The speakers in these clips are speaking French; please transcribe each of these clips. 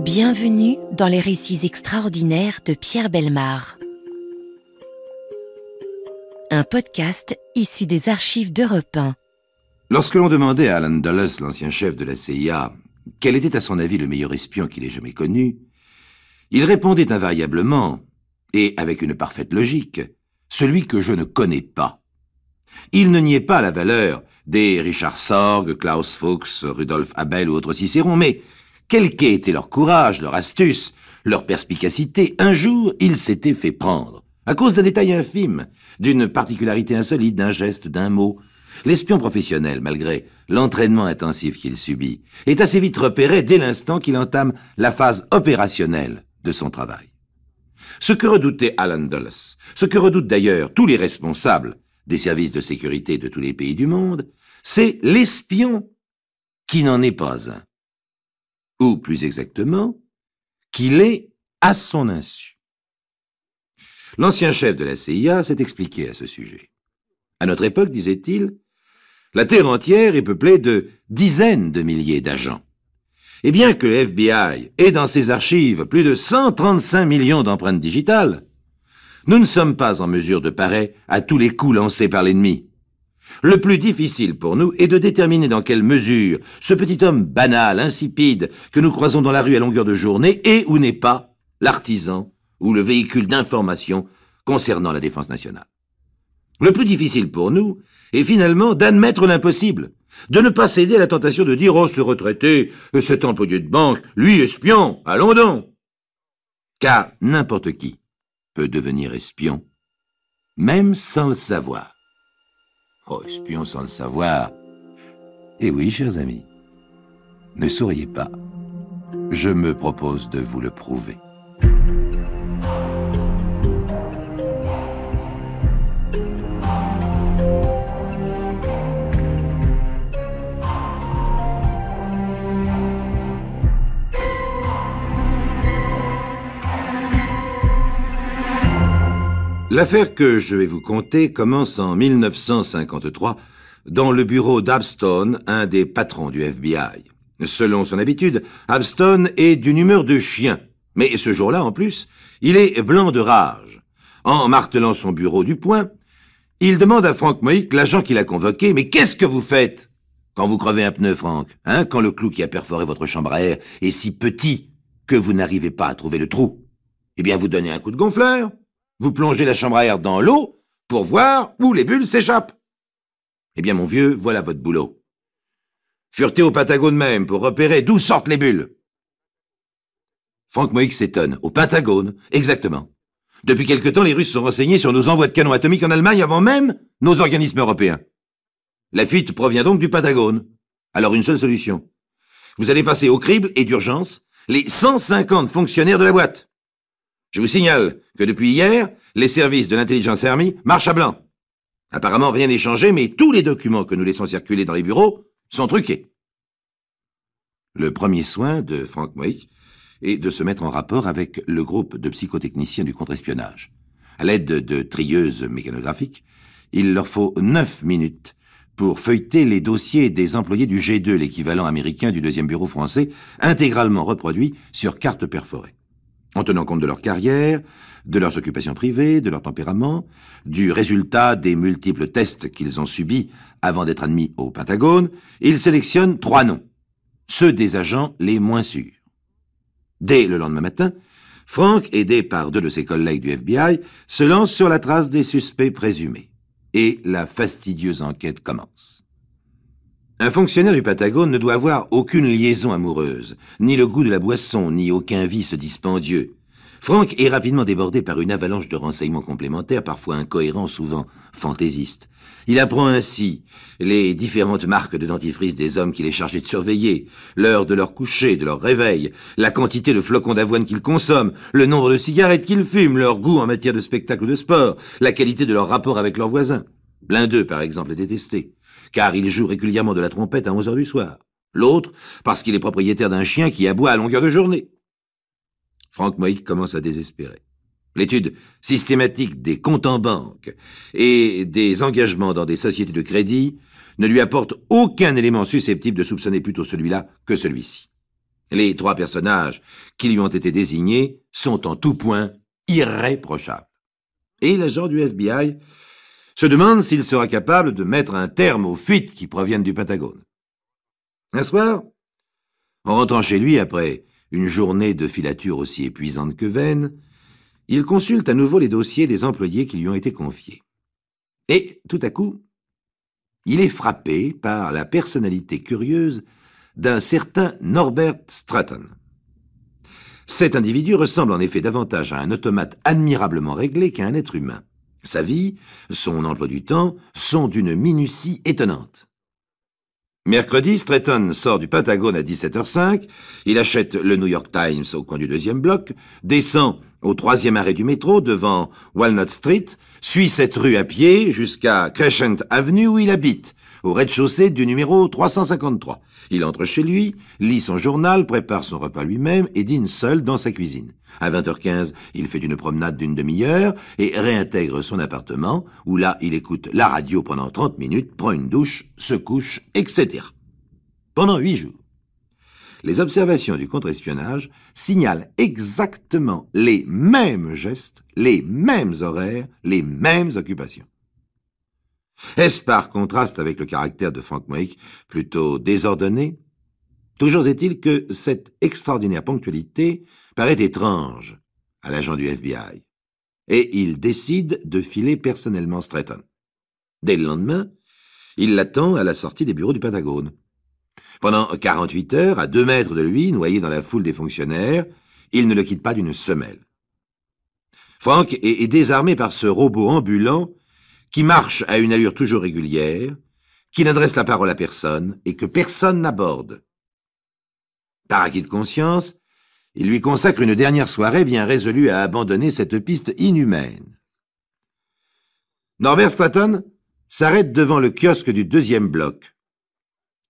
Bienvenue dans les récits extraordinaires de Pierre Bellemare. Un podcast issu des archives d'Europe 1. Lorsque l'on demandait à Alan Dulles, l'ancien chef de la CIA, quel était à son avis le meilleur espion qu'il ait jamais connu, il répondait invariablement, et avec une parfaite logique, celui que je ne connais pas. Il ne niait pas la valeur des Richard Sorge, Klaus Fuchs, Rudolf Abel ou autres Cicéron, mais quel qu'ait été leur courage, leur astuce, leur perspicacité, un jour, ils s'étaient fait prendre, à cause d'un détail infime, d'une particularité insolite, d'un geste, d'un mot. L'espion professionnel, malgré l'entraînement intensif qu'il subit, est assez vite repéré dès l'instant qu'il entame la phase opérationnelle de son travail. Ce que redoutait Alan Dulles, ce que redoutent d'ailleurs tous les responsables des services de sécurité de tous les pays du monde, c'est l'espion qui n'en est pas un. Ou plus exactement, qu'il est à son insu. L'ancien chef de la CIA s'est expliqué à ce sujet. À notre époque, disait-il, la Terre entière est peuplée de dizaines de milliers d'agents. Et bien que le FBI ait dans ses archives plus de 135 millions d'empreintes digitales, nous ne sommes pas en mesure de parer à tous les coups lancés par l'ennemi. Le plus difficile pour nous est de déterminer dans quelle mesure ce petit homme banal, insipide, que nous croisons dans la rue à longueur de journée est ou n'est pas l'artisan ou le véhicule d'information concernant la défense nationale. Le plus difficile pour nous est finalement d'admettre l'impossible, de ne pas céder à la tentation de dire « Oh, ce retraité, cet employé de banque, lui espion, allons donc !» Car n'importe qui peut devenir espion, même sans le savoir. Oh, espion sans le savoir. Eh oui, chers amis, ne souriez pas. Je me propose de vous le prouver. L'affaire que je vais vous conter commence en 1953 dans le bureau d'Abstone, un des patrons du FBI. Selon son habitude, Abstone est d'une humeur de chien, mais ce jour-là, en plus, il est blanc de rage. En martelant son bureau du poing, il demande à Frank Moik, l'agent qu'il a convoqué, « Mais qu'est-ce que vous faites quand vous crevez un pneu, Frank, quand le clou qui a perforé votre chambre à air est si petit que vous n'arrivez pas à trouver le trou? Eh bien, vous donnez un coup de gonfleur. Vous plongez la chambre à air dans l'eau pour voir où les bulles s'échappent. Eh bien, mon vieux, voilà votre boulot. Fureter au Pentagone même pour repérer d'où sortent les bulles. » Frank Moik s'étonne. Au Pentagone, exactement. Depuis quelque temps, les Russes sont renseignés sur nos envois de canons atomiques en Allemagne avant même nos organismes européens. La fuite provient donc du Pentagone. Alors une seule solution. Vous allez passer au crible et d'urgence les 150 fonctionnaires de la boîte. Je vous signale que depuis hier, les services de l'intelligence army marchent à blanc. Apparemment, rien n'est changé, mais tous les documents que nous laissons circuler dans les bureaux sont truqués. Le premier soin de Frank Moik est de se mettre en rapport avec le groupe de psychotechniciens du contre-espionnage. À l'aide de trieuses mécanographiques, il leur faut 9 minutes pour feuilleter les dossiers des employés du G2, l'équivalent américain du deuxième bureau français, intégralement reproduits sur carte perforée. En tenant compte de leur carrière, de leurs occupations privées, de leur tempérament, du résultat des multiples tests qu'ils ont subis avant d'être admis au Pentagone, ils sélectionnent 3 noms, ceux des agents les moins sûrs. Dès le lendemain matin, Frank, aidé par 2 de ses collègues du FBI, se lance sur la trace des suspects présumés. Et la fastidieuse enquête commence. Un fonctionnaire du Pentagone ne doit avoir aucune liaison amoureuse, ni le goût de la boisson, ni aucun vice dispendieux. Frank est rapidement débordé par une avalanche de renseignements complémentaires, parfois incohérents, souvent fantaisistes. Il apprend ainsi les différentes marques de dentifrice des hommes qu'il est chargé de surveiller, l'heure de leur coucher, de leur réveil, la quantité de flocons d'avoine qu'ils consomment, le nombre de cigarettes qu'ils fument, leur goût en matière de spectacle ou de sport, la qualité de leur rapport avec leurs voisins. L'un d'eux, par exemple, est détesté, car il joue régulièrement de la trompette à 11 heures du soir. L'autre, parce qu'il est propriétaire d'un chien qui aboie à longueur de journée. Frank Moik commence à désespérer. L'étude systématique des comptes en banque et des engagements dans des sociétés de crédit ne lui apporte aucun élément susceptible de soupçonner plutôt celui-là que celui-ci. Les 3 personnages qui lui ont été désignés sont en tout point irréprochables. Et l'agent du FBI se demande s'il sera capable de mettre un terme aux fuites qui proviennent du Pentagone. Un soir, en rentrant chez lui après une journée de filature aussi épuisante que vaine, il consulte à nouveau les dossiers des employés qui lui ont été confiés. Et, tout à coup, il est frappé par la personnalité curieuse d'un certain Norbert Stratton. Cet individu ressemble en effet davantage à un automate admirablement réglé qu'à un être humain. Sa vie, son emploi du temps, sont d'une minutie étonnante. Mercredi, Stratton sort du Pentagone à 17h05, il achète le New York Times au coin du 2e bloc, descend au 3e arrêt du métro devant Walnut Street, suit cette rue à pied jusqu'à Crescent Avenue où il habite, au rez-de-chaussée du numéro 353. Il entre chez lui, lit son journal, prépare son repas lui-même et dîne seul dans sa cuisine. À 20h15, il fait une promenade d'une demi-heure et réintègre son appartement, où là, il écoute la radio pendant 30 minutes, prend une douche, se couche, etc. Pendant 8 jours. Les observations du contre-espionnage signalent exactement les mêmes gestes, les mêmes horaires, les mêmes occupations. Est-ce par contraste avec le caractère de Frank Moik, plutôt désordonné? Toujours est-il que cette extraordinaire ponctualité paraît étrange à l'agent du FBI, et il décide de filer personnellement Stratton. Dès le lendemain, il l'attend à la sortie des bureaux du Pentagone. Pendant 48 heures, à 2 mètres de lui, noyé dans la foule des fonctionnaires, il ne le quitte pas d'une semelle. Frank est désarmé par ce robot ambulant qui marche à une allure toujours régulière, qui n'adresse la parole à personne et que personne n'aborde. Par acquis de conscience, il lui consacre une dernière soirée bien résolu à abandonner cette piste inhumaine. Norbert Stratton s'arrête devant le kiosque du 2e bloc.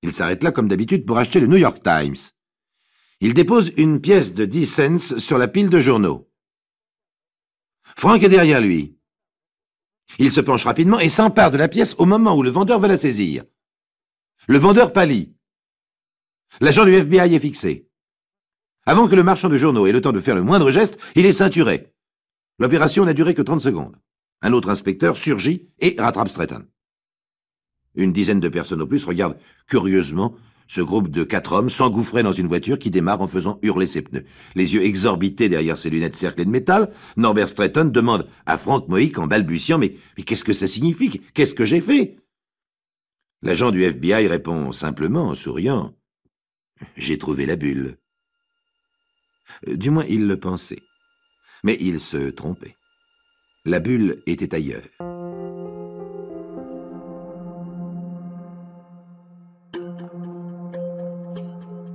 Il s'arrête là comme d'habitude pour acheter le New York Times. Il dépose une pièce de 10 cents sur la pile de journaux. Frank est derrière lui. Il se penche rapidement et s'empare de la pièce au moment où le vendeur va la saisir. Le vendeur pâlit. L'agent du FBI est fixé. Avant que le marchand de journaux ait le temps de faire le moindre geste, il est ceinturé. L'opération n'a duré que 30 secondes. Un autre inspecteur surgit et rattrape Stratton. Une dizaine de personnes au plus regardent curieusement ce groupe de 4 hommes s'engouffrer dans une voiture qui démarre en faisant hurler ses pneus. Les yeux exorbités derrière ses lunettes cerclées de métal, Norbert Stratton demande à Frank Moik en balbutiant « Mais qu'est-ce que ça signifie? Qu'est-ce que j'ai fait ?» L'agent du FBI répond simplement en souriant « J'ai trouvé la bulle. » Du moins, il le pensait. Mais il se trompait. La bulle était ailleurs.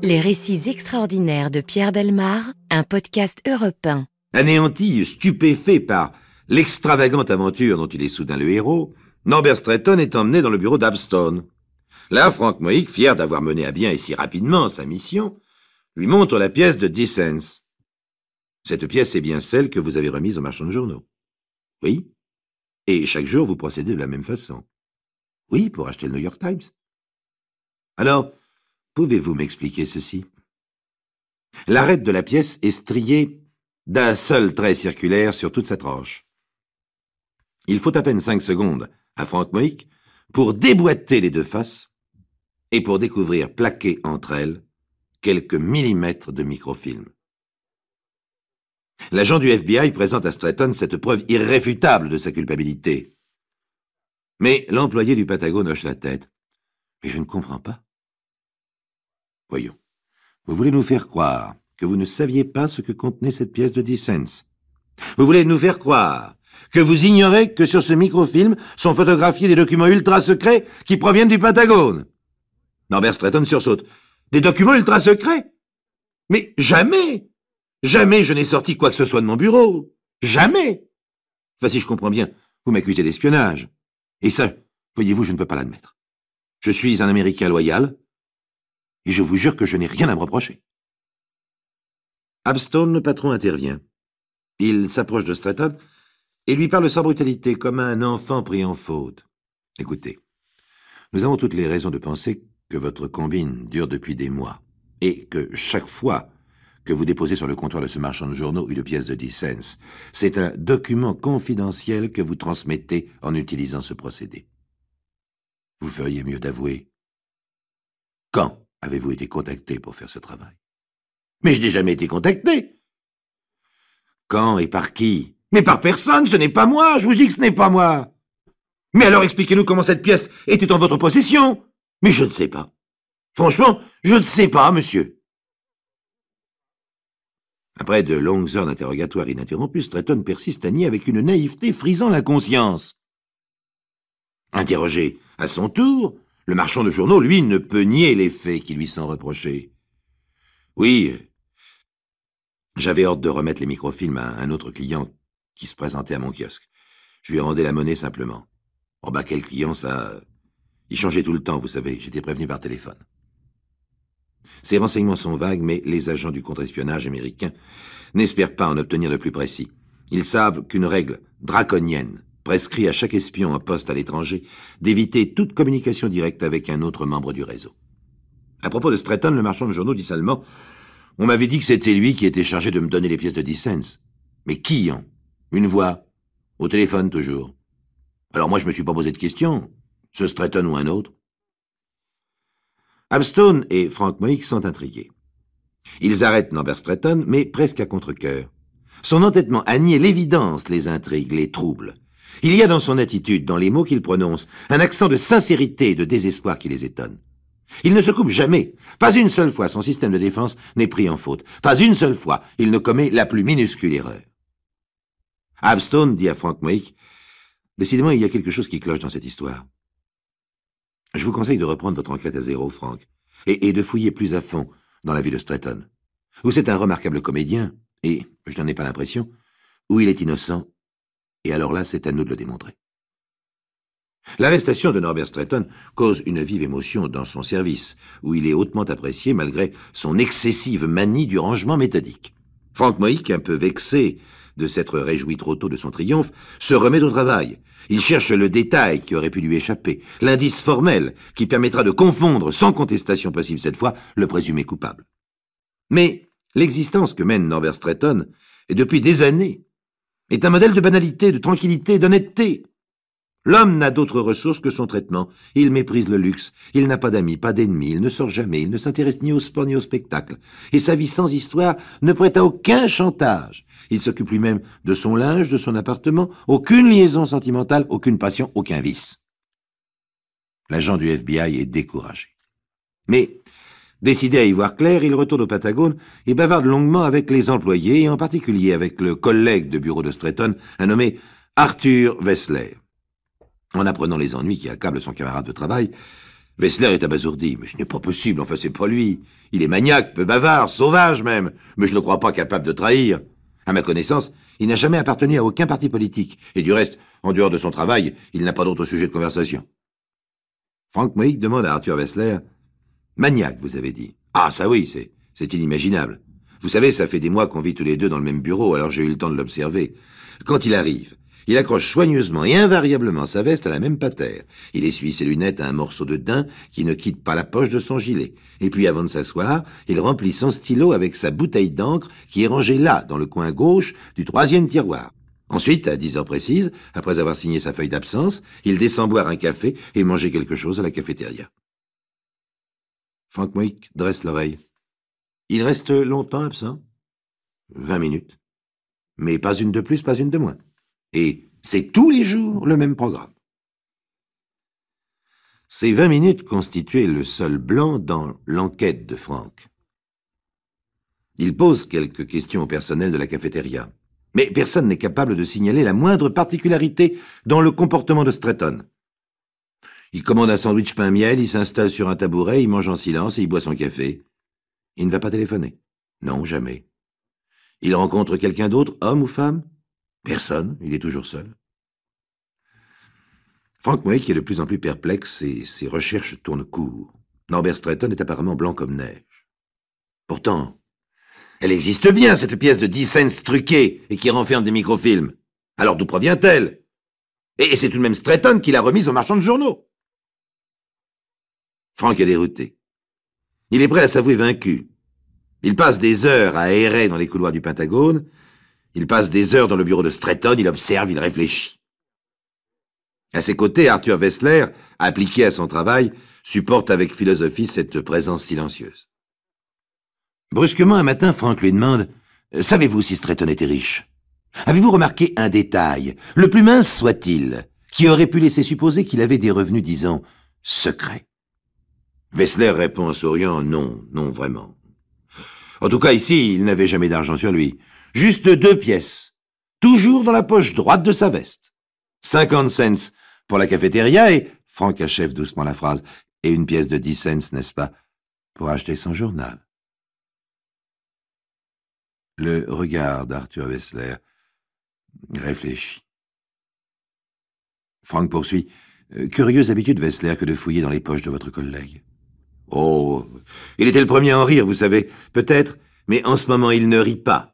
Les récits extraordinaires de Pierre Bellemare, un podcast Europe 1. Anéanti, stupéfait par l'extravagante aventure dont il est soudain le héros, Norbert Stratton est emmené dans le bureau d'Abstone. Là, Frank Moik, fier d'avoir mené à bien et si rapidement sa mission, lui montre la pièce de 10 cents. Cette pièce est bien celle que vous avez remise au marchand de journaux. Oui. Et chaque jour, vous procédez de la même façon. Oui, pour acheter le New York Times. Alors, pouvez-vous m'expliquer ceci? L'arête de la pièce est striée d'un seul trait circulaire sur toute sa tranche. Il faut à peine 5 secondes à Frank Moik pour déboîter les 2 faces et pour découvrir plaqués entre elles quelques millimètres de microfilm. L'agent du FBI présente à Stratton cette preuve irréfutable de sa culpabilité. Mais l'employé du Pentagone hoche la tête. « Mais je ne comprends pas. » Voyons, vous voulez nous faire croire que vous ne saviez pas ce que contenait cette pièce de 10 cents. Vous voulez nous faire croire que vous ignorez que sur ce microfilm sont photographiés des documents ultra secrets qui proviennent du Pentagone. Norbert Stratton sursaute. Des documents ultra secrets? Mais jamais! Jamais je n'ai sorti quoi que ce soit de mon bureau. Jamais! Enfin, si je comprends bien, vous m'accusez d'espionnage. Et ça, voyez-vous, je ne peux pas l'admettre. Je suis un Américain loyal, et je vous jure que je n'ai rien à me reprocher. Abstone, le patron, intervient. Il s'approche de Stratton et lui parle sans brutalité, comme un enfant pris en faute. Écoutez, nous avons toutes les raisons de penser que votre combine dure depuis des mois. et que chaque fois que vous déposez sur le comptoir de ce marchand de journaux une pièce de 10 cents, c'est un document confidentiel que vous transmettez en utilisant ce procédé. Vous feriez mieux d'avouer. Quand avez-vous été contacté pour faire ce travail? Mais je n'ai jamais été contacté. Quand et par qui? Mais par personne, ce n'est pas moi, je vous dis que ce n'est pas moi. Mais alors expliquez-nous comment cette pièce était en votre possession. Mais je ne sais pas. Franchement, je ne sais pas, monsieur. Après de longues heures d'interrogatoire ininterrompues, Stretton persiste à nier avec une naïveté frisant l'inconscience. Interrogé à son tour, le marchand de journaux, lui, ne peut nier les faits qui lui sont reprochés. Oui, j'avais ordre de remettre les microfilms à un autre client qui se présentait à mon kiosque. Je lui rendais la monnaie simplement. Oh bah quel client, ça... Il changeait tout le temps, vous savez, j'étais prévenu par téléphone. Ces renseignements sont vagues, mais les agents du contre-espionnage américain n'espèrent pas en obtenir de plus précis. Ils savent qu'une règle draconienne prescrit à chaque espion en poste à l'étranger d'éviter toute communication directe avec un autre membre du réseau. À propos de Stretton, le marchand de journaux dit seulement « On m'avait dit que c'était lui qui était chargé de me donner les pièces de 10 cents. » Mais qui, hein? Une voix. Au téléphone, toujours. Alors moi, je me suis pas posé de questions. Ce Stretton ou un autre. Abstone et Frank Moïk sont intrigués. Ils arrêtent Norbert Stretton, mais presque à contre-cœur. Son entêtement à nier l'évidence les intrigue, les trouble. Il y a dans son attitude, dans les mots qu'il prononce, un accent de sincérité et de désespoir qui les étonne. Il ne se coupe jamais. Pas une seule fois son système de défense n'est pris en faute. Pas une seule fois il ne commet la plus minuscule erreur. Abstone dit à Frank Moïk, « Décidément, il y a quelque chose qui cloche dans cette histoire. Je vous conseille de reprendre votre enquête à zéro, Frank, et de fouiller plus à fond dans la vie de Stretton. Ou c'est un remarquable comédien, et je n'en ai pas l'impression, ou il est innocent, et alors là, c'est à nous de le démontrer. » L'arrestation de Norbert Stretton cause une vive émotion dans son service, où il est hautement apprécié malgré son excessive manie du rangement méthodique. Frank Moïk, un peu vexé de s'être réjoui trop tôt de son triomphe, se remet au travail. Il cherche le détail qui aurait pu lui échapper, l'indice formel qui permettra de confondre, sans contestation possible cette fois, le présumé coupable. Mais l'existence que mène Norbert Stretton, et depuis des années, est un modèle de banalité, de tranquillité, d'honnêteté. L'homme n'a d'autre ressource que son traitement. Il méprise le luxe, il n'a pas d'amis, pas d'ennemis, il ne sort jamais, il ne s'intéresse ni au sport ni au spectacle. Et sa vie sans histoire ne prête à aucun chantage. Il s'occupe lui-même de son linge, de son appartement, aucune liaison sentimentale, aucune passion, aucun vice. L'agent du FBI est découragé. Mais, décidé à y voir clair, il retourne au Patagone et bavarde longuement avec les employés, et en particulier avec le collègue de bureau de Stretton, un nommé Arthur Wessler. En apprenant les ennuis qui accablent son camarade de travail, Wessler est abasourdi. « Mais ce n'est pas possible, enfin c'est pas lui. Il est maniaque, peu bavard, sauvage même, mais je ne le crois pas capable de trahir. À ma connaissance, il n'a jamais appartenu à aucun parti politique, et du reste, en dehors de son travail, il n'a pas d'autre sujet de conversation. » Frank Moïk demande à Arthur Wessler, « Maniaque, vous avez dit. Ah, ça oui, c'est inimaginable. Vous savez, ça fait des mois qu'on vit tous les deux dans le même bureau, alors j'ai eu le temps de l'observer. Quand il arrive, il accroche soigneusement et invariablement sa veste à la même patère. Il essuie ses lunettes à un morceau de daim qui ne quitte pas la poche de son gilet. Et puis, avant de s'asseoir, il remplit son stylo avec sa bouteille d'encre qui est rangée là, dans le coin gauche du 3e tiroir. Ensuite, à 10 heures précises, après avoir signé sa feuille d'absence, il descend boire un café et manger quelque chose à la cafétéria. Frank Moïk dresse l'oreille. Il reste longtemps absent? 20 minutes. Mais pas une de plus, pas une de moins. Et c'est tous les jours le même programme. Ces 20 minutes constituaient le seul blanc dans l'enquête de Frank. Il pose quelques questions au personnel de la cafétéria, mais personne n'est capable de signaler la moindre particularité dans le comportement de Stretton. Il commande un sandwich pain-miel, il s'installe sur un tabouret, il mange en silence et il boit son café. Il ne va pas téléphoner. Non, jamais. Il rencontre quelqu'un d'autre, homme ou femme? Personne, il est toujours seul. Frank Moïk est de plus en plus perplexe et ses recherches tournent court. Norbert Stretton est apparemment blanc comme neige. Pourtant, elle existe bien, cette pièce de 10 cents truquée et qui renferme des microfilms. Alors d'où provient-elle? Et c'est tout de même Stretton qui l'a remise au marchand de journaux. Frank est dérouté. Il est prêt à s'avouer vaincu, Il passe des heures à errer dans les couloirs du Pentagone. Il passe des heures dans le bureau de Stratton. Il observe, il réfléchit. À ses côtés, Arthur Wessler, appliqué à son travail, supporte avec philosophie cette présence silencieuse. Brusquement, un matin, Frank lui demande « Savez-vous si Stratton était riche? Avez-vous remarqué un détail, le plus mince soit-il, qui aurait pu laisser supposer qu'il avait des revenus, disons, secrets ?» Wessler répond en souriant « Non, non, vraiment. En tout cas, ici, il n'avait jamais d'argent sur lui. Juste 2 pièces, toujours dans la poche droite de sa veste. 50 cents pour la cafétéria et, Frank achève doucement la phrase, et 1 pièce de 10 cents, n'est-ce pas, pour acheter son journal. » Le regard d'Arthur Wessler réfléchit. Frank poursuit. « Curieuse habitude, Wessler, que de fouiller dans les poches de votre collègue. » « Oh, il était le premier à en rire, vous savez. Peut-être, mais en ce moment, il ne rit pas. »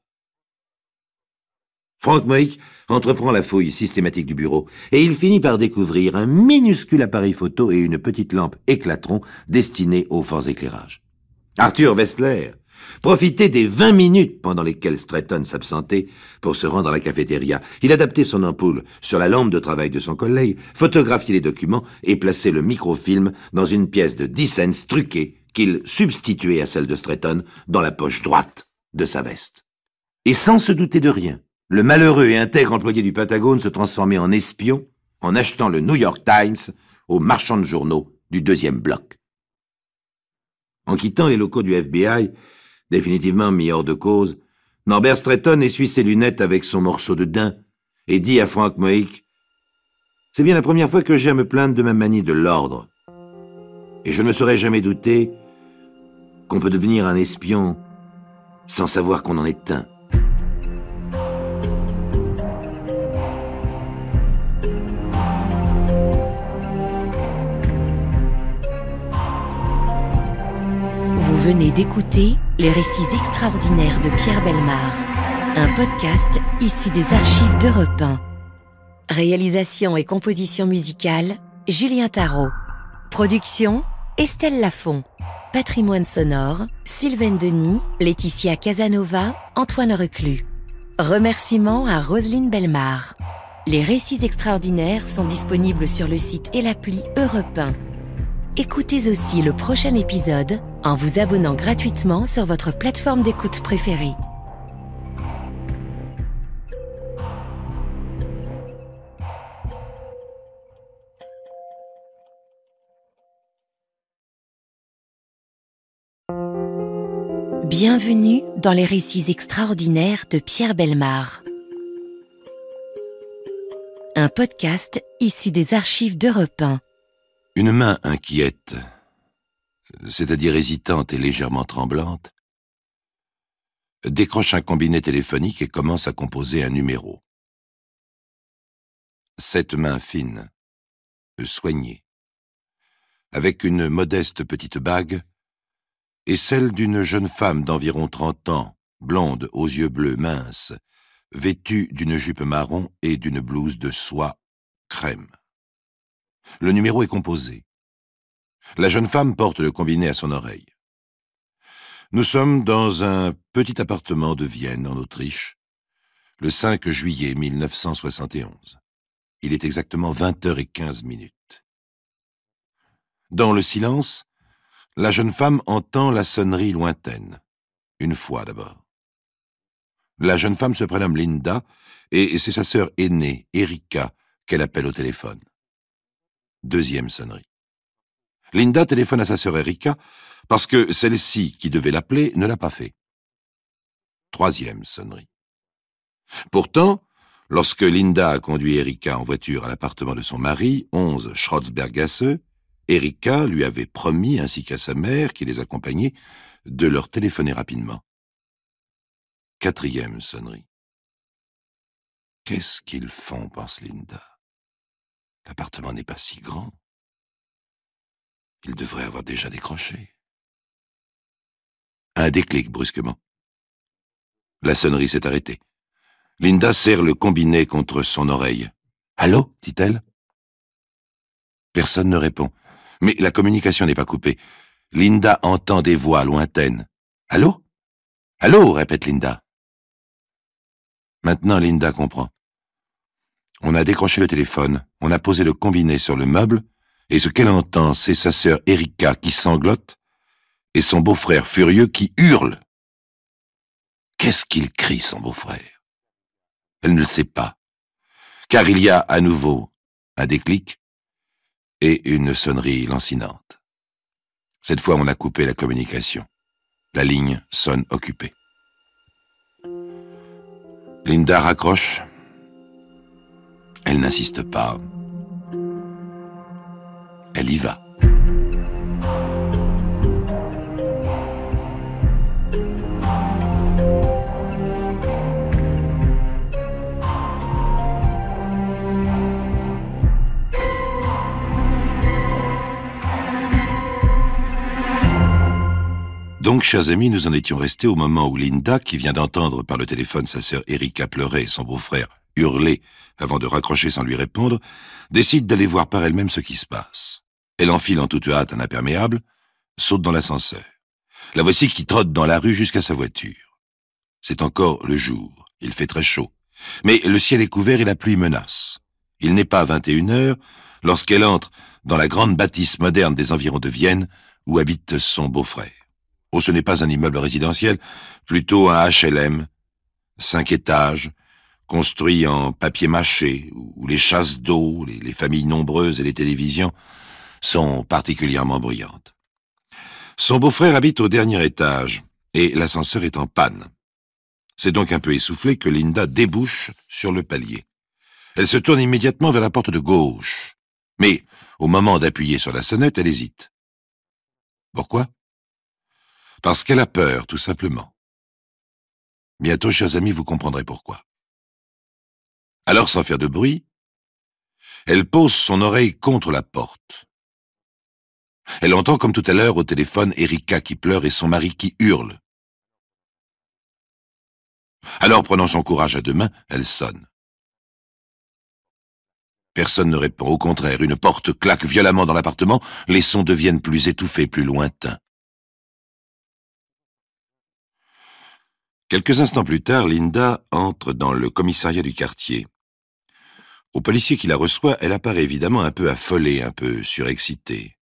Frank Moik entreprend la fouille systématique du bureau, et il finit par découvrir un minuscule appareil photo et une petite lampe éclatron destinée aux forts éclairages. Arthur Wessler profitait des 20 minutes pendant lesquelles Stratton s'absentait pour se rendre à la cafétéria. Il adaptait son ampoule sur la lampe de travail de son collègue, photographiait les documents et plaçait le microfilm dans une pièce de 10 cents truquée qu'il substituait à celle de Stratton dans la poche droite de sa veste. Et sans se douter de rien, le malheureux et intègre employé du Pentagone se transformait en espion en achetant le New York Times au marchand de journaux du 2e bloc. En quittant les locaux du FBI, définitivement mis hors de cause, Norbert Stratton essuie ses lunettes avec son morceau de daim et dit à Frank Moik « C'est bien la première fois que j'ai à me plaindre de ma manie de l'ordre. Et je ne me serais jamais douté qu'on peut devenir un espion sans savoir qu'on en est un. » Vous venez d'écouter Les récits extraordinaires de Pierre Bellemare, un podcast issu des archives d'Europe 1. Réalisation et composition musicale, Julien Tarot. Production, Estelle Lafont. Patrimoine sonore, Sylvaine Denis, Laetitia Casanova, Antoine Reclus. Remerciements à Roselyne Bellemare. Les récits extraordinaires sont disponibles sur le site et l'appli Europe 1. Écoutez aussi le prochain épisode en vous abonnant gratuitement sur votre plateforme d'écoute préférée. Bienvenue dans les récits extraordinaires de Pierre Bellemare. Un podcast issu des archives d'Europe 1. Une main inquiète, c'est-à-dire hésitante et légèrement tremblante, décroche un combiné téléphonique et commence à composer un numéro. Cette main fine, soignée, avec une modeste petite bague, est celle d'une jeune femme d'environ 30 ans, blonde, aux yeux bleus, mince, vêtue d'une jupe marron et d'une blouse de soie crème. Le numéro est composé. La jeune femme porte le combiné à son oreille. Nous sommes dans un petit appartement de Vienne, en Autriche, le 5 juillet 1971. Il est exactement 20h15. Dans le silence, la jeune femme entend la sonnerie lointaine. Une fois d'abord. La jeune femme se prénomme Linda et c'est sa sœur aînée, Erika, qu'elle appelle au téléphone. Deuxième sonnerie. Linda téléphone à sa sœur Erika parce que celle-ci, qui devait l'appeler, ne l'a pas fait. Troisième sonnerie. Pourtant, lorsque Linda a conduit Erika en voiture à l'appartement de son mari, 11 Schrotzbergasse, Erika lui avait promis, ainsi qu'à sa mère, qui les accompagnait, de leur téléphoner rapidement. Quatrième sonnerie. Qu'est-ce qu'ils font, pense Linda. L'appartement n'est pas si grand. Il devrait avoir déjà décroché. Un déclic brusquement. La sonnerie s'est arrêtée. Linda serre le combiné contre son oreille. « Allô » dit-elle. Personne ne répond. Mais la communication n'est pas coupée. Linda entend des voix lointaines. « Allô » « Allô » répète Linda. Maintenant, Linda comprend. On a décroché le téléphone, on a posé le combiné sur le meuble, et ce qu'elle entend, c'est sa sœur Erika qui sanglote, et son beau-frère furieux qui hurle. Qu'est-ce qu'il crie, son beau-frère? Elle ne le sait pas, car il y a à nouveau un déclic et une sonnerie lancinante. Cette fois, on a coupé la communication. La ligne sonne occupée. Linda raccroche. Elle n'insiste pas. Elle y va. Donc, chers amis, nous en étions restés au moment où Linda, qui vient d'entendre par le téléphone sa sœur Erika pleurer et son beau-frère hurler avant de raccrocher sans lui répondre, décide d'aller voir par elle-même ce qui se passe. Elle enfile en toute hâte un imperméable, saute dans l'ascenseur. La voici qui trotte dans la rue jusqu'à sa voiture. C'est encore le jour, il fait très chaud. Mais le ciel est couvert et la pluie menace. Il n'est pas 21h lorsqu'elle entre dans la grande bâtisse moderne des environs de Vienne où habite son beau-frère. Oh, ce n'est pas un immeuble résidentiel, plutôt un HLM, 5 étages, construit en papier mâché, où les chasses d'eau, les familles nombreuses et les télévisions sont particulièrement bruyantes. Son beau-frère habite au dernier étage, et l'ascenseur est en panne. C'est donc un peu essoufflé que Linda débouche sur le palier. Elle se tourne immédiatement vers la porte de gauche, mais au moment d'appuyer sur la sonnette, elle hésite. Pourquoi ? Parce qu'elle a peur, tout simplement. Bientôt, chers amis, vous comprendrez pourquoi. Alors, sans faire de bruit, elle pose son oreille contre la porte. Elle entend, comme tout à l'heure, au téléphone, Erika qui pleure et son mari qui hurle. Alors, prenant son courage à deux mains, elle sonne. Personne ne répond. Au contraire, une porte claque violemment dans l'appartement, les sons deviennent plus étouffés, plus lointains. Quelques instants plus tard, Linda entre dans le commissariat du quartier. Au policier qui la reçoit, elle apparaît évidemment un peu affolée, un peu surexcitée.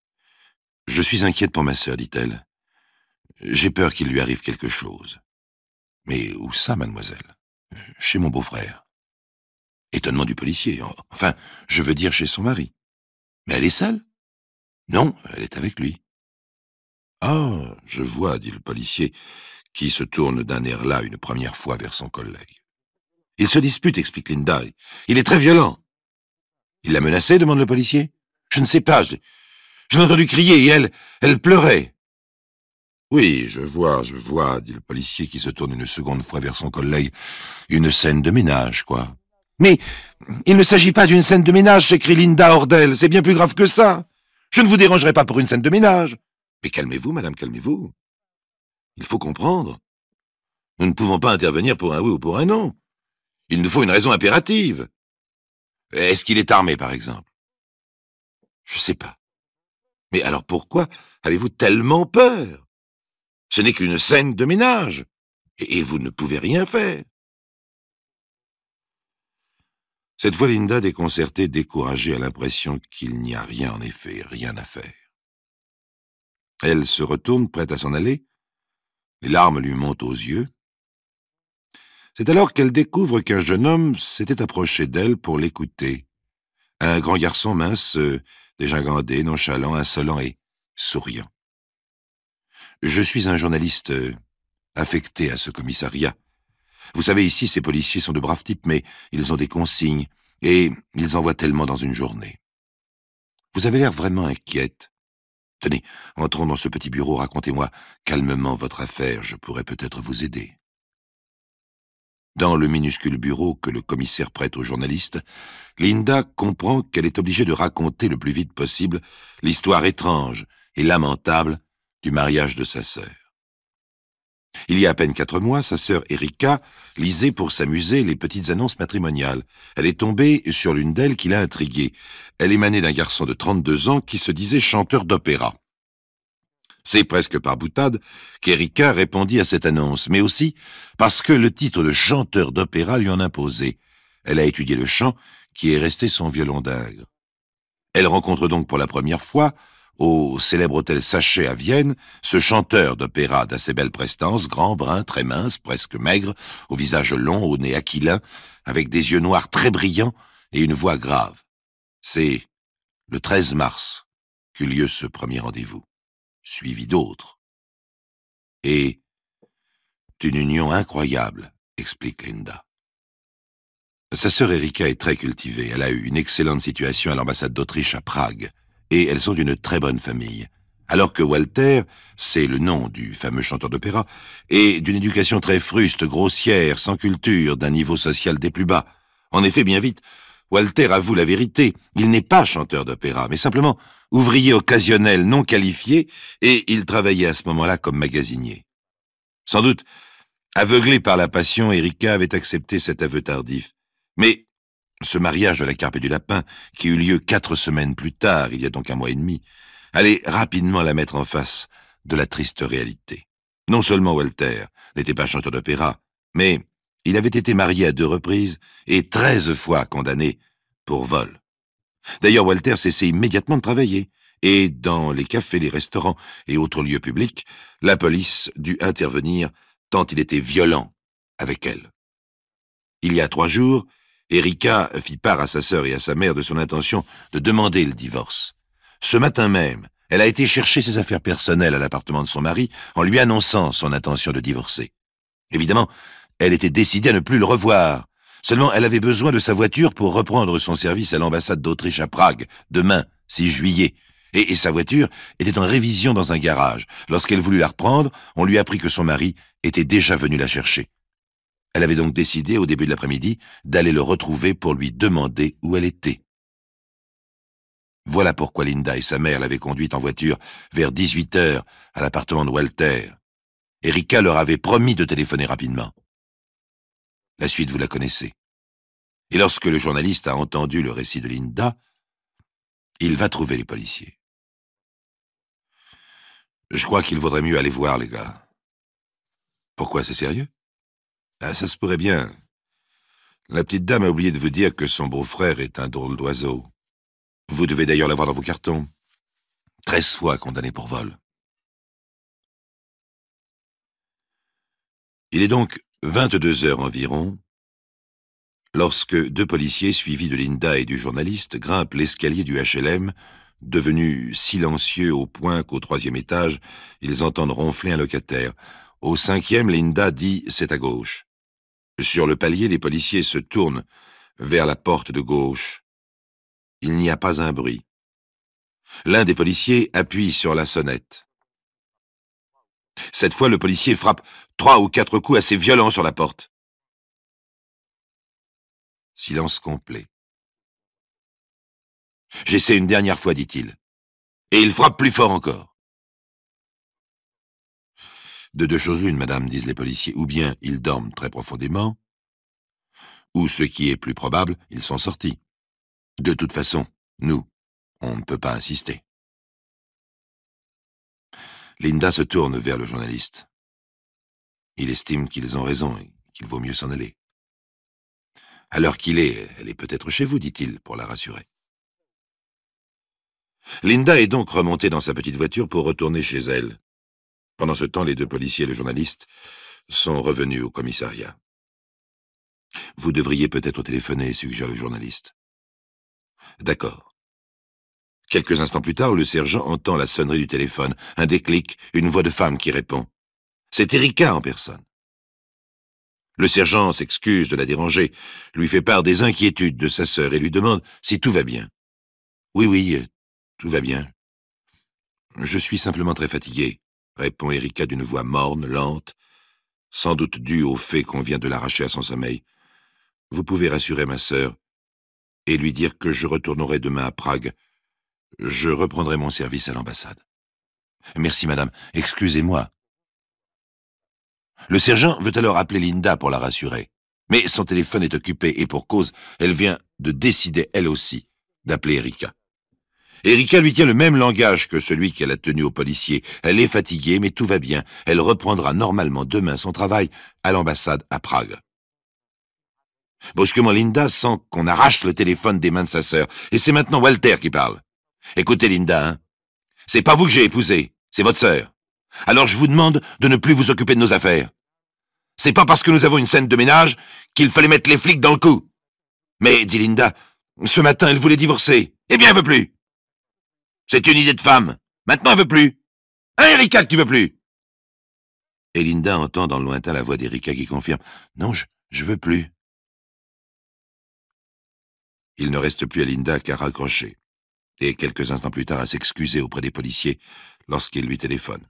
« Je suis inquiète pour ma sœur, dit-elle. J'ai peur qu'il lui arrive quelque chose. »« Mais où ça, mademoiselle ? » ?»« Chez mon beau-frère. » Étonnement du policier. « Enfin, je veux dire chez son mari. »« Mais elle est seule ? » ?»« Non, elle est avec lui. »« Ah, je vois, dit le policier, qui se tourne d'un air là une première fois vers son collègue. « Il se dispute, explique Linda. Il est très violent. »« Il l'a menacée, demande le policier. »« Je ne sais pas, je l'ai entendu crier et elle pleurait. »« Oui, je vois, dit le policier qui se tourne une seconde fois vers son collègue. « Une scène de ménage, quoi. »« Mais il ne s'agit pas d'une scène de ménage, s'écrie Linda hors d'elle. C'est bien plus grave que ça. Je ne vous dérangerai pas pour une scène de ménage. »« Mais calmez-vous, madame, calmez-vous. Il faut comprendre. Nous ne pouvons pas intervenir pour un oui ou pour un non. Il nous faut une raison impérative. Est-ce qu'il est armé, par exemple? Je sais pas. Mais alors pourquoi avez-vous tellement peur? Ce n'est qu'une scène de ménage, et vous ne pouvez rien faire. Cette fois, Linda, déconcertée, découragée, a l'impression qu'il n'y a rien, en effet, rien à faire. Elle se retourne, prête à s'en aller. Les larmes lui montent aux yeux. C'est alors qu'elle découvre qu'un jeune homme s'était approché d'elle pour l'écouter. Un grand garçon mince, dégingandé, nonchalant, insolent et souriant. « Je suis un journaliste affecté à ce commissariat. Vous savez, ici, ces policiers sont de braves types, mais ils ont des consignes, et ils en voient tellement dans une journée. Vous avez l'air vraiment inquiète. Tenez, entrons dans ce petit bureau, racontez-moi calmement votre affaire, je pourrais peut-être vous aider. » Dans le minuscule bureau que le commissaire prête au journaliste, Linda comprend qu'elle est obligée de raconter le plus vite possible l'histoire étrange et lamentable du mariage de sa sœur. Il y a à peine 4 mois, sa sœur Erika lisait pour s'amuser les petites annonces matrimoniales. Elle est tombée sur l'une d'elles qui l'a intriguée. Elle émanait d'un garçon de 32 ans qui se disait chanteur d'opéra. C'est presque par boutade qu'Erika répondit à cette annonce, mais aussi parce que le titre de chanteur d'opéra lui en imposait. Elle a étudié le chant, qui est resté son violon d'ingre. Elle rencontre donc pour la première fois, au célèbre hôtel Sachet à Vienne, ce chanteur d'opéra d'assez belle prestance, grand, brun, très mince, presque maigre, au visage long, au nez aquilin, avec des yeux noirs très brillants et une voix grave. C'est le 13 mars qu'eut lieu ce premier rendez-vous, suivi d'autres. Et d'une union incroyable, explique Linda. Sa sœur Erika est très cultivée. Elle a eu une excellente situation à l'ambassade d'Autriche à Prague, et elles sont d'une très bonne famille. Alors que Walter, c'est le nom du fameux chanteur d'opéra, est d'une éducation très fruste, grossière, sans culture, d'un niveau social des plus bas. En effet, bien vite, Walter avoue la vérité. Il n'est pas chanteur d'opéra, mais simplement ouvrier occasionnel non qualifié, et il travaillait à ce moment-là comme magasinier. Sans doute, aveuglée par la passion, Erika avait accepté cet aveu tardif. Mais ce mariage de la carpe et du lapin, qui eut lieu 4 semaines plus tard, il y a donc 1 mois et demi, allait rapidement la mettre en face de la triste réalité. Non seulement Walter n'était pas chanteur d'opéra, mais il avait été marié à 2 reprises et 13 fois condamné pour vol. D'ailleurs, Walter cessait immédiatement de travailler, et dans les cafés, les restaurants et autres lieux publics, la police dut intervenir tant il était violent avec elle. Il y a 3 jours, Erika fit part à sa sœur et à sa mère de son intention de demander le divorce. Ce matin même, elle a été chercher ses affaires personnelles à l'appartement de son mari en lui annonçant son intention de divorcer. Évidemment, elle était décidée à ne plus le revoir. Seulement, elle avait besoin de sa voiture pour reprendre son service à l'ambassade d'Autriche à Prague, demain, 6 juillet. Et sa voiture était en révision dans un garage. Lorsqu'elle voulut la reprendre, on lui apprit que son mari était déjà venu la chercher. Elle avait donc décidé, au début de l'après-midi, d'aller le retrouver pour lui demander où elle était. Voilà pourquoi Linda et sa mère l'avaient conduite en voiture vers 18 heures à l'appartement de Walter. Erika leur avait promis de téléphoner rapidement. La suite, vous la connaissez. Et lorsque le journaliste a entendu le récit de Linda, il va trouver les policiers. Je crois qu'il vaudrait mieux aller voir, les gars. Pourquoi, c'est sérieux? Ah, ça se pourrait bien. La petite dame a oublié de vous dire que son beau-frère est un drôle d'oiseau. Vous devez d'ailleurs l'avoir dans vos cartons. 13 fois condamné pour vol. Il est donc 22 heures environ, lorsque 2 policiers suivis de Linda et du journaliste grimpent l'escalier du HLM, devenu silencieux au point qu'au 3e étage, ils entendent ronfler un locataire. Au 5e, Linda dit « c'est à gauche ». Sur le palier, les policiers se tournent vers la porte de gauche. Il n'y a pas un bruit. L'un des policiers appuie sur la sonnette. Cette fois, le policier frappe 3 ou 4 coups assez violents sur la porte. Silence complet. « J'essaie une dernière fois, dit-il. Et il frappe plus fort encore. » De 2 choses l'une, madame, disent les policiers, ou bien ils dorment très profondément, ou ce qui est plus probable, ils sont sortis. De toute façon, nous, on ne peut pas insister. Linda se tourne vers le journaliste. Il estime qu'ils ont raison et qu'il vaut mieux s'en aller. À l'heure qu'il est, elle est peut-être chez vous, dit-il, pour la rassurer. Linda est donc remontée dans sa petite voiture pour retourner chez elle. Pendant ce temps, les 2 policiers et le journaliste sont revenus au commissariat. « Vous devriez peut-être téléphoner, suggère le journaliste. »« D'accord. » Quelques instants plus tard, le sergent entend la sonnerie du téléphone, un déclic, une voix de femme qui répond. C'est Erika en personne. Le sergent s'excuse de la déranger, lui fait part des inquiétudes de sa sœur et lui demande si tout va bien. « Oui, tout va bien. Je suis simplement très fatigué, » répond Erika d'une voix morne, lente, sans doute due au fait qu'on vient de l'arracher à son sommeil. « Vous pouvez rassurer ma sœur et lui dire que je retournerai demain à Prague. Je reprendrai mon service à l'ambassade. »« Merci, madame. Excusez-moi. » Le sergent veut alors appeler Linda pour la rassurer. Mais son téléphone est occupé et pour cause, elle vient de décider, elle aussi, d'appeler Erika. Erika lui tient le même langage que celui qu'elle a tenu au policier. Elle est fatiguée, mais tout va bien. Elle reprendra normalement demain son travail à l'ambassade à Prague. Brusquement, Linda sent qu'on arrache le téléphone des mains de sa sœur. Et c'est maintenant Walter qui parle. Écoutez, Linda, hein, c'est pas vous que j'ai épousé, c'est votre sœur. Alors je vous demande de ne plus vous occuper de nos affaires. C'est pas parce que nous avons une scène de ménage qu'il fallait mettre les flics dans le coup. Mais, dit Linda, ce matin, elle voulait divorcer. Eh bien, elle veut plus. C'est une idée de femme. Maintenant, elle veut plus. Hein, Erika, que tu veux plus? Et Linda entend dans le lointain la voix d'Erika qui confirme. Non, je veux plus. Il ne reste plus à Linda qu'à raccrocher. Et quelques instants plus tard à s'excuser auprès des policiers lorsqu'il lui téléphone.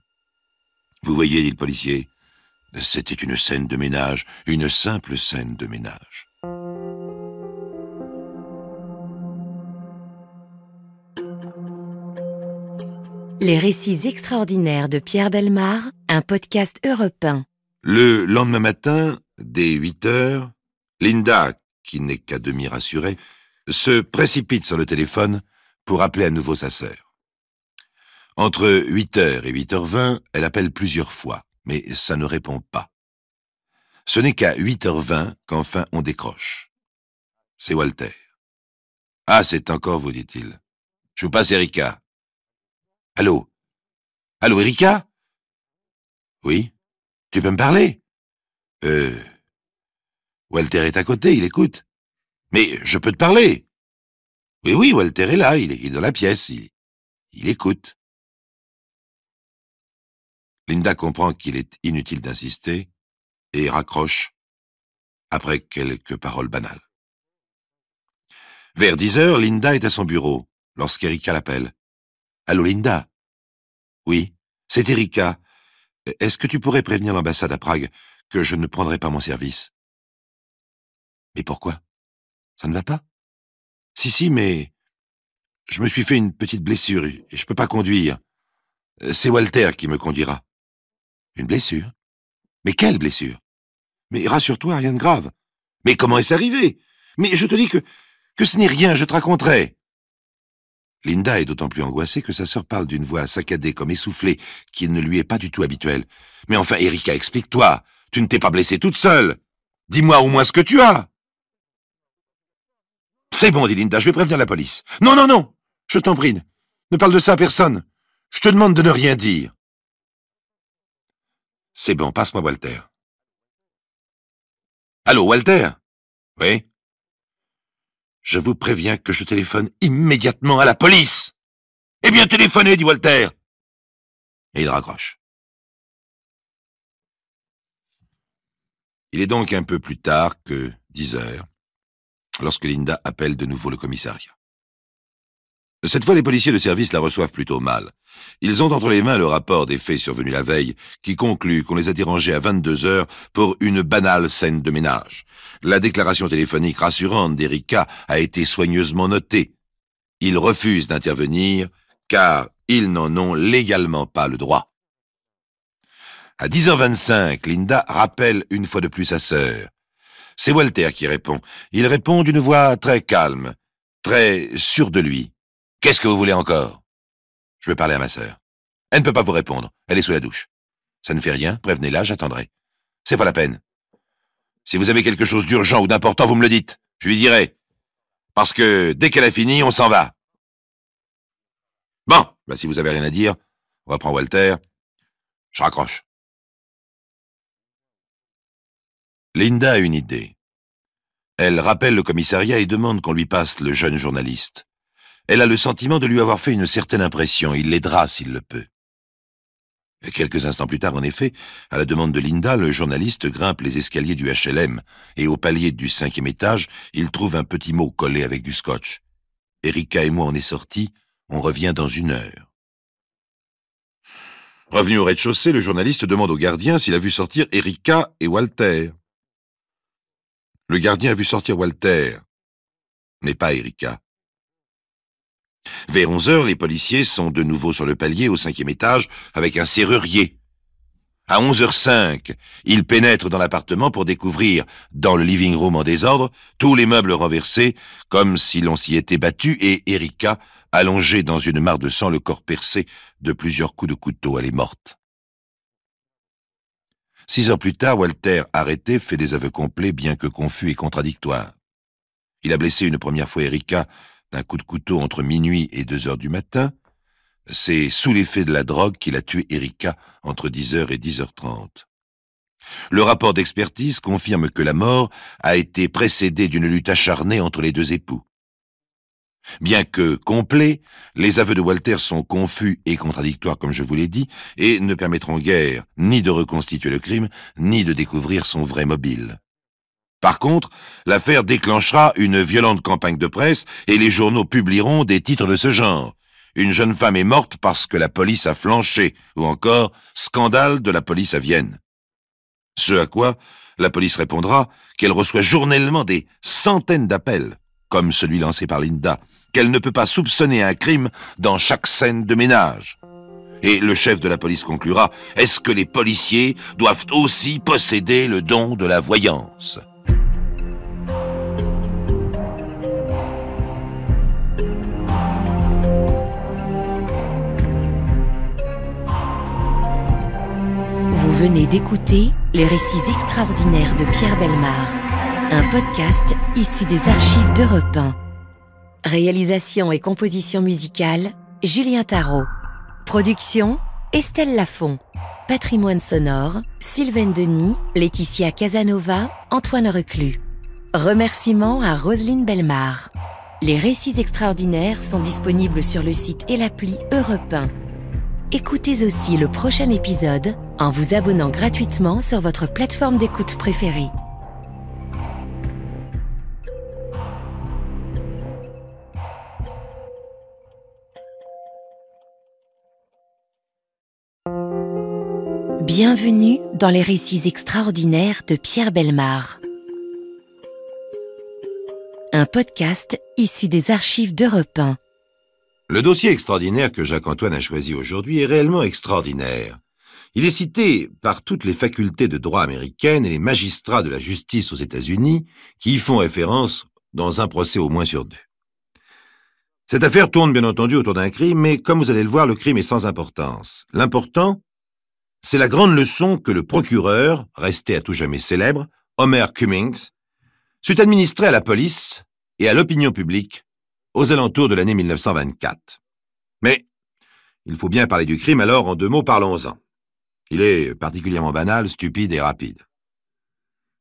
Vous voyez, dit le policier, c'était une scène de ménage, une simple scène de ménage. Les récits extraordinaires de Pierre Bellemare, un podcast Europe 1. Le lendemain matin, dès 8 heures, Linda, qui n'est qu'à demi rassurée, se précipite sur le téléphone pour appeler à nouveau sa sœur. Entre 8h et 8h20, elle appelle plusieurs fois, mais ça ne répond pas. Ce n'est qu'à 8h20 qu'enfin on décroche. C'est Walter. « Ah, c'est encore vous, dit-il. Je vous passe Erika. »« Allô? Allô, Erika? »« Oui? Tu peux me parler? » Walter est à côté, il écoute. « Mais je peux te parler. » Oui, Walter est là, il est dans la pièce, il écoute. Linda comprend qu'il est inutile d'insister et raccroche après quelques paroles banales. Vers 10h, Linda est à son bureau lorsqu'Erika l'appelle. « Allô, Linda? »« Oui, c'est Erika. Est-ce que tu pourrais prévenir l'ambassade à Prague que je ne prendrai pas mon service? »« Mais pourquoi? Ça ne va pas? »« Si, mais je me suis fait une petite blessure et je peux pas conduire. C'est Walter qui me conduira. »« Une blessure? Mais quelle blessure? Mais rassure-toi, rien de grave. Mais comment est-ce arrivé? Mais je te dis que ce n'est rien, je te raconterai. » Linda est d'autant plus angoissée que sa sœur parle d'une voix saccadée comme essoufflée, qui ne lui est pas du tout habituelle. « Mais enfin, Erika, explique-toi. Tu ne t'es pas blessée toute seule. Dis-moi au moins ce que tu as. » « C'est bon, dit Linda, je vais prévenir la police. »« Non, non, non, je t'en prie, ne parle de ça à personne. Je te demande de ne rien dire. »« C'est bon, passe-moi Walter. »« Allô, Walter? »« Oui. »« Je vous préviens que je téléphone immédiatement à la police. »« Eh bien, téléphonez, dit Walter. » Et il raccroche. Il est donc un peu plus tard que 10h, lorsque Linda appelle de nouveau le commissariat. Cette fois, les policiers de service la reçoivent plutôt mal. Ils ont entre les mains le rapport des faits survenus la veille, qui conclut qu'on les a dérangés à 22h pour une banale scène de ménage. La déclaration téléphonique rassurante d'Erika a été soigneusement notée. Ils refusent d'intervenir, car ils n'en ont légalement pas le droit. À 10h25, Linda rappelle une fois de plus sa sœur. C'est Walter qui répond. Il répond d'une voix très calme, très sûre de lui. « Qu'est-ce que vous voulez encore? »« Je veux parler à ma sœur. Elle ne peut pas vous répondre, elle est sous la douche. Ça ne fait rien, prévenez-la, j'attendrai. C'est pas la peine. Si vous avez quelque chose d'urgent ou d'important, vous me le dites, je lui dirai. Parce que dès qu'elle a fini, on s'en va. » Bon, bah si vous avez rien à dire, reprend Walter, je raccroche. Linda a une idée. Elle rappelle le commissariat et demande qu'on lui passe le jeune journaliste. Elle a le sentiment de lui avoir fait une certaine impression. Il l'aidera s'il le peut. Et quelques instants plus tard, en effet, à la demande de Linda, le journaliste grimpe les escaliers du HLM et au palier du 5e étage, il trouve un petit mot collé avec du scotch. Erika et moi en est sortis, on revient dans 1 heure. Revenu au rez-de-chaussée, le journaliste demande au gardien s'il a vu sortir Erika et Walter. Le gardien a vu sortir Walter, mais pas Erika. Vers 11h, les policiers sont de nouveau sur le palier au 5e étage avec un serrurier. À 11h05, ils pénètrent dans l'appartement pour découvrir, dans le living room en désordre, tous les meubles renversés, comme si l'on s'y était battu, et Erika allongée dans une mare de sang, le corps percé de plusieurs coups de couteau. Elle est morte. 6 heures plus tard, Walter, arrêté, fait des aveux complets, bien que confus et contradictoires. Il a blessé une première fois Erika d'un coup de couteau entre minuit et 2 heures du matin. C'est sous l'effet de la drogue qu'il a tué Erika entre 10 heures et 10h30. Le rapport d'expertise confirme que la mort a été précédée d'une lutte acharnée entre les deux époux. Bien que complets, les aveux de Walter sont confus et contradictoires, comme je vous l'ai dit, et ne permettront guère ni de reconstituer le crime, ni de découvrir son vrai mobile. Par contre, l'affaire déclenchera une violente campagne de presse et les journaux publieront des titres de ce genre. Une jeune femme est morte parce que la police a flanché, ou encore scandale de la police à Vienne. Ce à quoi la police répondra qu'elle reçoit journellement des centaines d'appels, comme celui lancé par Linda, qu'elle ne peut pas soupçonner un crime dans chaque scène de ménage. Et le chef de la police conclura: est-ce que les policiers doivent aussi posséder le don de la voyance ? Vous venez d'écouter Les récits extraordinaires de Pierre Bellemare, un podcast issu des archives d'Europe 1. Réalisation et composition musicale, Julien Tarot. Production, Estelle Lafont. Patrimoine sonore, Sylvaine Denis, Laetitia Casanova, Antoine Reclus. Remerciements à Roselyne Bellemare. Les récits extraordinaires sont disponibles sur le site et l'appli Europe 1. Écoutez aussi le prochain épisode en vous abonnant gratuitement sur votre plateforme d'écoute préférée. Bienvenue dans les récits extraordinaires de Pierre Bellemare. Un podcast issu des archives d'Europe 1. Le dossier extraordinaire que Jacques-Antoine a choisi aujourd'hui est réellement extraordinaire. Il est cité par toutes les facultés de droit américaines et les magistrats de la justice aux États-Unis qui y font référence dans un procès au moins sur 2. Cette affaire tourne bien entendu autour d'un crime, mais comme vous allez le voir, le crime est sans importance. L'important, c'est la grande leçon que le procureur, resté à tout jamais célèbre, Homer Cummings, sut administrer à la police et à l'opinion publique aux alentours de l'année 1924. Mais il faut bien parler du crime, alors en 2 mots, parlons-en. Il est particulièrement banal, stupide et rapide.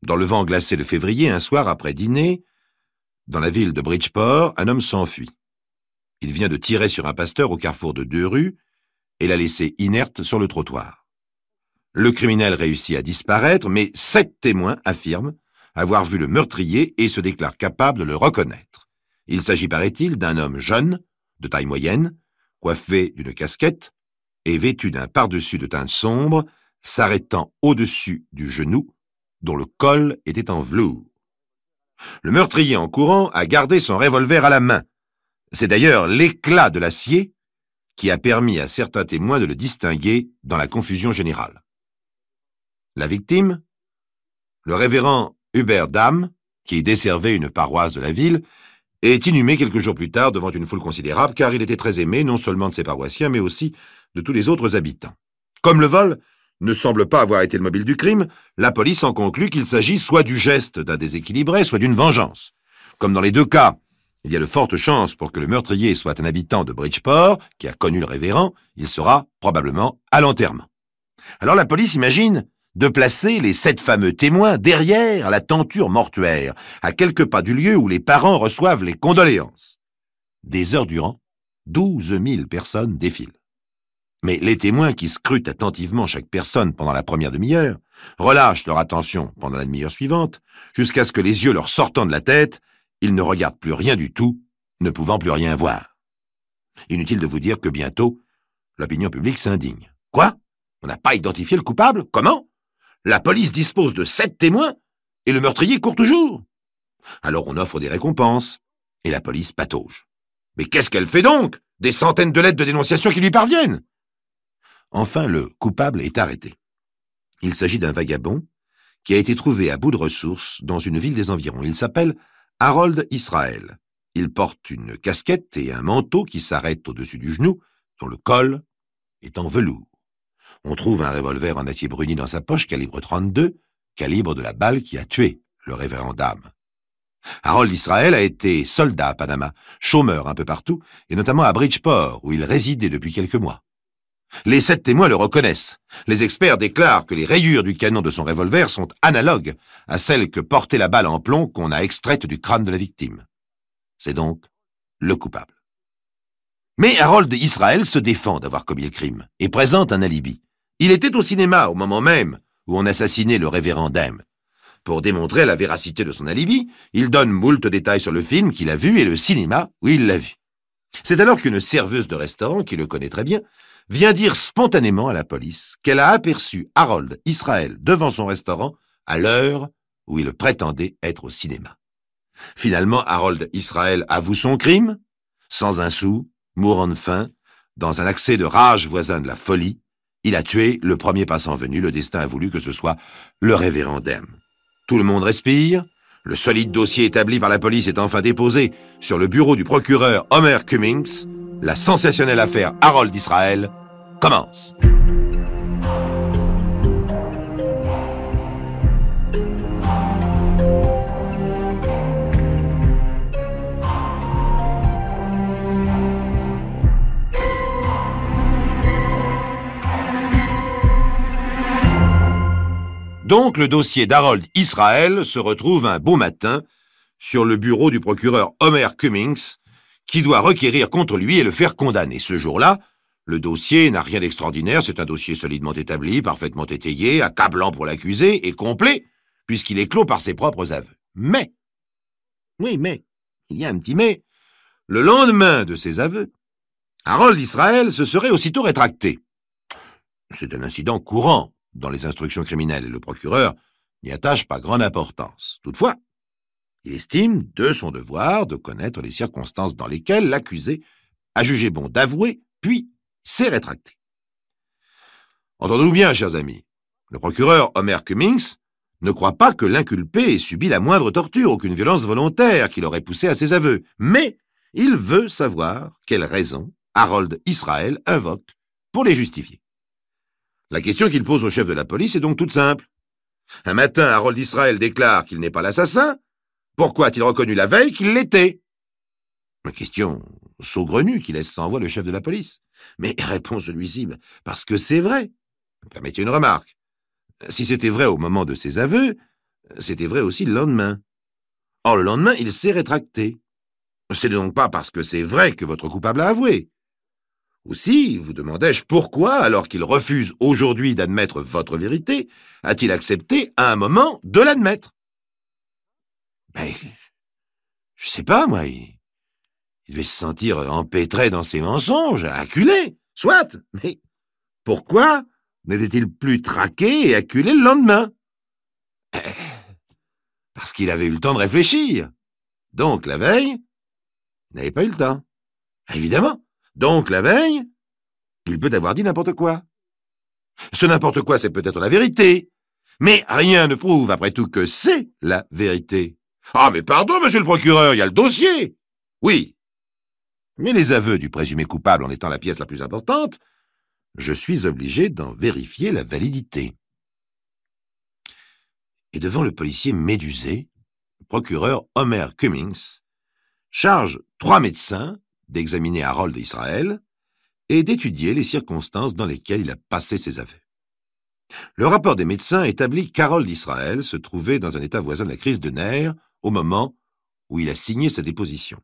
Dans le vent glacé de février, un soir après dîner, dans la ville de Bridgeport, un homme s'enfuit. Il vient de tirer sur un pasteur au carrefour de 2 rues et l'a laissé inerte sur le trottoir. Le criminel réussit à disparaître, mais 7 témoins affirment avoir vu le meurtrier et se déclarent capables de le reconnaître. Il s'agit, paraît-il, d'un homme jeune, de taille moyenne, coiffé d'une casquette et vêtu d'un pardessus de teinte sombre, s'arrêtant au-dessus du genou, dont le col était en velours. Le meurtrier, en courant, a gardé son revolver à la main. C'est d'ailleurs l'éclat de l'acier qui a permis à certains témoins de le distinguer dans la confusion générale. La victime, le révérend Hubert Dam, qui desservait une paroisse de la ville, est inhumé quelques jours plus tard devant une foule considérable, car il était très aimé non seulement de ses paroissiens, mais aussi de tous les autres habitants. Comme le vol ne semble pas avoir été le mobile du crime, la police en conclut qu'il s'agit soit du geste d'un déséquilibré, soit d'une vengeance. Comme dans les 2 cas, il y a de fortes chances pour que le meurtrier soit un habitant de Bridgeport, qui a connu le révérend, il sera probablement à l'enterrement. Alors la police imagine de placer les 7 fameux témoins derrière la tenture mortuaire, à quelques pas du lieu où les parents reçoivent les condoléances. Des heures durant, 12 000 personnes défilent. Mais les témoins qui scrutent attentivement chaque personne pendant la première demi-heure relâchent leur attention pendant la demi-heure suivante, jusqu'à ce que les yeux leur sortant de la tête, ils ne regardent plus rien du tout, ne pouvant plus rien voir. Inutile de vous dire que bientôt, l'opinion publique s'indigne. Quoi ? On n'a pas identifié le coupable ? Comment ? La police dispose de 7 témoins et le meurtrier court toujours. Alors on offre des récompenses et la police patauge. Mais qu'est-ce qu'elle fait donc ? Des centaines de lettres de dénonciation qui lui parviennent. Enfin, le coupable est arrêté. Il s'agit d'un vagabond qui a été trouvé à bout de ressources dans une ville des environs. Il s'appelle Harold Israel Il porte une casquette et un manteau qui s'arrêtent au-dessus du genou, dont le col est en velours. On trouve un revolver en acier bruni dans sa poche, calibre 32, calibre de la balle qui a tué le révérend Dame. Harold Israel a été soldat à Panama, chômeur un peu partout, et notamment à Bridgeport, où il résidait depuis quelques mois. Les 7 témoins le reconnaissent. Les experts déclarent que les rayures du canon de son revolver sont analogues à celles que portait la balle en plomb qu'on a extraite du crâne de la victime. C'est donc le coupable. Mais Harold Israel se défend d'avoir commis le crime et présente un alibi. Il était au cinéma au moment même où on assassinait le révérend Dame. Pour démontrer la véracité de son alibi, il donne moult détails sur le film qu'il a vu et le cinéma où il l'a vu. C'est alors qu'une serveuse de restaurant, qui le connaît très bien, vient dire spontanément à la police qu'elle a aperçu Harold Israel devant son restaurant à l'heure où il prétendait être au cinéma. Finalement, Harold Israel avoue son crime, sans un sou, mourant de faim, dans un accès de rage voisin de la folie. Il a tué le premier passant venu, le destin a voulu que ce soit le révérend Dame. Tout le monde respire, le solide dossier établi par la police est enfin déposé sur le bureau du procureur Homer Cummings. La sensationnelle affaire Harold Israel commence. Donc le dossier d'Harold Israel se retrouve un beau matin sur le bureau du procureur Homer Cummings, qui doit requérir contre lui et le faire condamner. Ce jour-là, le dossier n'a rien d'extraordinaire, c'est un dossier solidement établi, parfaitement étayé, accablant pour l'accusé et complet, puisqu'il est clos par ses propres aveux. Mais, il y a un petit mais, le lendemain de ces aveux, Harold Israel se serait aussitôt rétracté. C'est un incident courant dans les instructions criminelles et le procureur n'y attache pas grande importance. Toutefois, il estime de son devoir de connaître les circonstances dans lesquelles l'accusé a jugé bon d'avouer, puis s'est rétracté. Entendons-nous bien, chers amis, le procureur Homer Cummings ne croit pas que l'inculpé ait subi la moindre torture, aucune violence volontaire qui l'aurait poussé à ses aveux, mais il veut savoir quelles raisons Harold Israel invoque pour les justifier. La question qu'il pose au chef de la police est donc toute simple. Un matin, Harold Israel déclare qu'il n'est pas l'assassin. Pourquoi a-t-il reconnu la veille qu'il l'était? Une question saugrenue qui laisse sans voix le chef de la police. Mais répond celui-ci, parce que c'est vrai. Permettez une remarque. Si c'était vrai au moment de ses aveux, c'était vrai aussi le lendemain. Or, le lendemain, il s'est rétracté. C'est donc pas parce que c'est vrai que votre coupable a avoué. Aussi, vous demandai-je pourquoi, alors qu'il refuse aujourd'hui d'admettre votre vérité, a-t-il accepté à un moment de l'admettre? Mais, je sais pas, moi, il devait se sentir empêtré dans ses mensonges, acculé, soit, mais pourquoi n'était-il plus traqué et acculé le lendemain? Parce qu'il avait eu le temps de réfléchir. Donc, la veille, il n'avait pas eu le temps. Évidemment. Donc, la veille, il peut avoir dit n'importe quoi. Ce n'importe quoi, c'est peut-être la vérité. Mais rien ne prouve, après tout, que c'est la vérité. Ah, mais pardon, monsieur le procureur, il y a le dossier. Oui. Mais les aveux du présumé coupable en étant la pièce la plus importante, je suis obligé d'en vérifier la validité. Et devant le policier médusé, le procureur Homer Cummings charge 3 médecins d'examiner Harold Israel et d'étudier les circonstances dans lesquelles il a passé ses aveux. Le rapport des médecins établit qu'Harold Israel se trouvait dans un état voisin de la crise de nerfs au moment où il a signé sa déposition.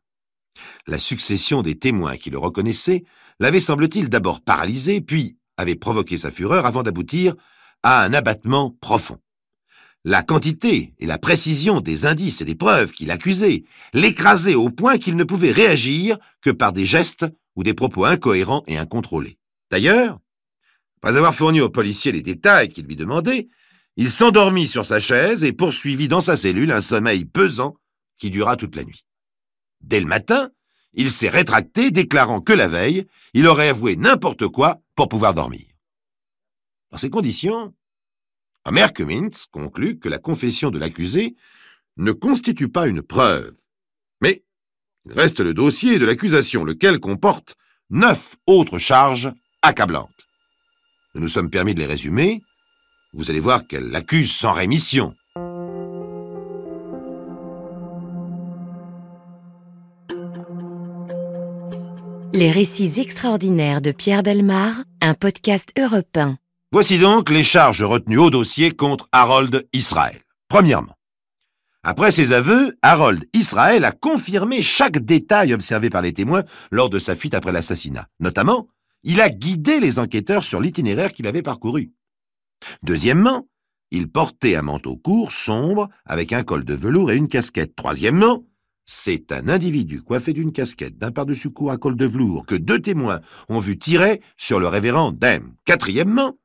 La succession des témoins qui le reconnaissaient l'avait, semble-t-il, d'abord paralysé, puis avait provoqué sa fureur avant d'aboutir à un abattement profond. La quantité et la précision des indices et des preuves qu'il accusait l'écrasaient au point qu'il ne pouvait réagir que par des gestes ou des propos incohérents et incontrôlés. D'ailleurs, après avoir fourni au policier les détails qu'il lui demandait, il s'endormit sur sa chaise et poursuivit dans sa cellule un sommeil pesant qui dura toute la nuit. Dès le matin, il s'est rétracté, déclarant que la veille, il aurait avoué n'importe quoi pour pouvoir dormir. Dans ces conditions, Homer Cummings conclut que la confession de l'accusé ne constitue pas une preuve, mais Reste le dossier de l'accusation, lequel comporte 9 autres charges accablantes. Nous nous sommes permis de les résumer. Vous allez voir qu'elle l'accuse sans rémission. Les récits extraordinaires de Pierre Bellemare, un podcast Europe 1. Voici donc les charges retenues au dossier contre Harold Israel. Premièrement, après ses aveux, Harold Israel a confirmé chaque détail observé par les témoins lors de sa fuite après l'assassinat. Notamment, il a guidé les enquêteurs sur l'itinéraire qu'il avait parcouru. Deuxièmement, il portait un manteau court, sombre, avec un col de velours et une casquette. Troisièmement, c'est un individu coiffé d'une casquette, d'un par-dessus court à col de velours, que 2 témoins ont vu tirer sur le révérend Dame. Quatrièmement,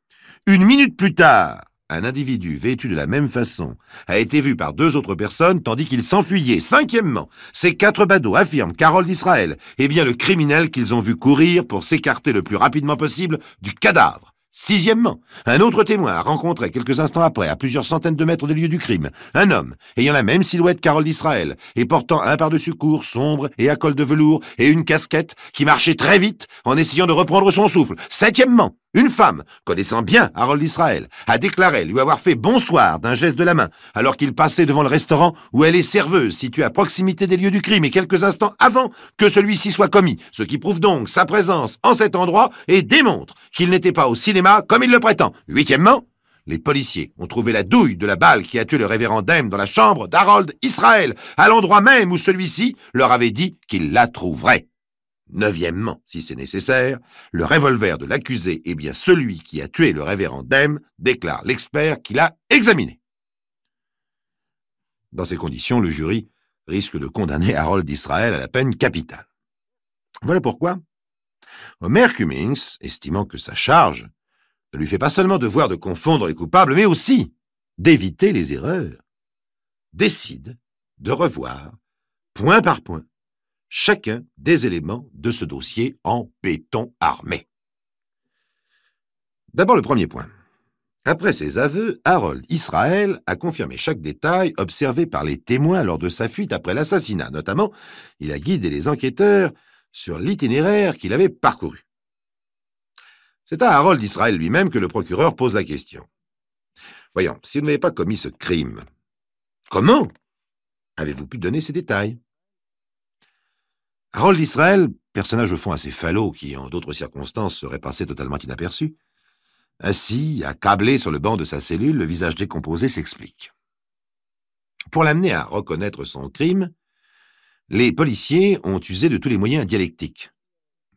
une minute plus tard, un individu vêtu de la même façon a été vu par 2 autres personnes tandis qu'il s'enfuyait. Cinquièmement, ces 4 badauds affirment qu'Harold Israel est bien le criminel qu'ils ont vu courir pour s'écarter le plus rapidement possible du cadavre. Sixièmement, un autre témoin a rencontré quelques instants après, à plusieurs centaines de mètres des lieux du crime, un homme ayant la même silhouette qu'Harold Israel et portant un par-dessus court, sombre et à col de velours et une casquette qui marchait très vite en essayant de reprendre son souffle. Septièmement, une femme, connaissant bien Harold Israel, a déclaré lui avoir fait bonsoir d'un geste de la main alors qu'il passait devant le restaurant où elle est serveuse, situé à proximité des lieux du crime et quelques instants avant que celui-ci soit commis, ce qui prouve donc sa présence en cet endroit et démontre qu'il n'était pas au cinéma comme il le prétend. Huitièmement, les policiers ont trouvé la douille de la balle qui a tué le révérend Dame dans la chambre d'Harold Israel, à l'endroit même où celui-ci leur avait dit qu'il la trouverait. Neuvièmement, si c'est nécessaire, le revolver de l'accusé est bien celui qui a tué le révérend Dame, déclare l'expert qui l'a examiné. Dans ces conditions, le jury risque de condamner Harold Israel à la peine capitale. Voilà pourquoi Homer Cummings, estimant que sa charge ne lui fait pas seulement devoir de confondre les coupables, mais aussi d'éviter les erreurs, décide de revoir, point par point, chacun des éléments de ce dossier en béton armé. D'abord le premier point. Après ses aveux, Harold Israel a confirmé chaque détail observé par les témoins lors de sa fuite après l'assassinat. Notamment, il a guidé les enquêteurs sur l'itinéraire qu'il avait parcouru. C'est à Harold Israel lui-même que le procureur pose la question. Voyons, si vous n'avez pas commis ce crime, comment avez-vous pu donner ces détails? Harold Israel, personnage au fond assez falot qui, en d'autres circonstances, serait passé totalement inaperçu, assis, accablé sur le banc de sa cellule, le visage décomposé, s'explique. Pour l'amener à reconnaître son crime, les policiers ont usé de tous les moyens dialectiques.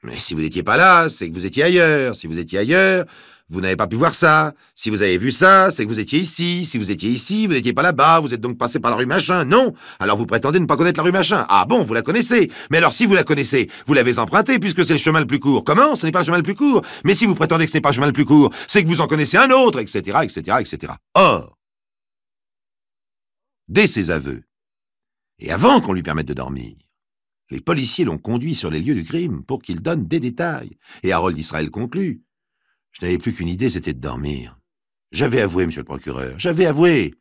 Mais si vous n'étiez pas là, c'est que vous étiez ailleurs. Si vous étiez ailleurs, vous n'avez pas pu voir ça. Si vous avez vu ça, c'est que vous étiez ici. Si vous étiez ici, vous n'étiez pas là-bas. Vous êtes donc passé par la rue Machin. Non. Alors vous prétendez ne pas connaître la rue Machin. Ah bon, vous la connaissez. Mais alors si vous la connaissez, vous l'avez empruntée puisque c'est le chemin le plus court. Comment? Ce n'est pas le chemin le plus court. Mais si vous prétendez que ce n'est pas le chemin le plus court, c'est que vous en connaissez un autre, etc., etc., etc. Or, dès ses aveux, et avant qu'on lui permette de dormir, les policiers l'ont conduit sur les lieux du crime pour qu'il donne des détails. Et Harold Israel conclut. Je n'avais plus qu'une idée, c'était de dormir. J'avais avoué, monsieur le procureur, j'avais avoué.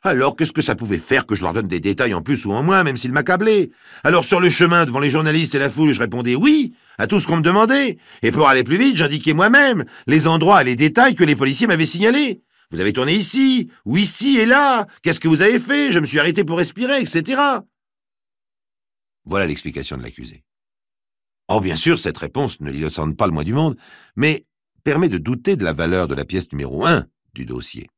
Alors, qu'est-ce que ça pouvait faire que je leur donne des détails en plus ou en moins, même s'ils m'accablaient? Alors, sur le chemin, devant les journalistes et la foule, je répondais oui à tout ce qu'on me demandait. Et pour aller plus vite, j'indiquais moi-même les endroits et les détails que les policiers m'avaient signalés. Vous avez tourné ici, ou ici et là. Qu'est-ce que vous avez fait? Je me suis arrêté pour respirer, etc. Voilà l'explication de l'accusé. Or, bien sûr, cette réponse ne l'innocente pas le moins du monde, mais permet de douter de la valeur de la pièce numéro 1 du dossier.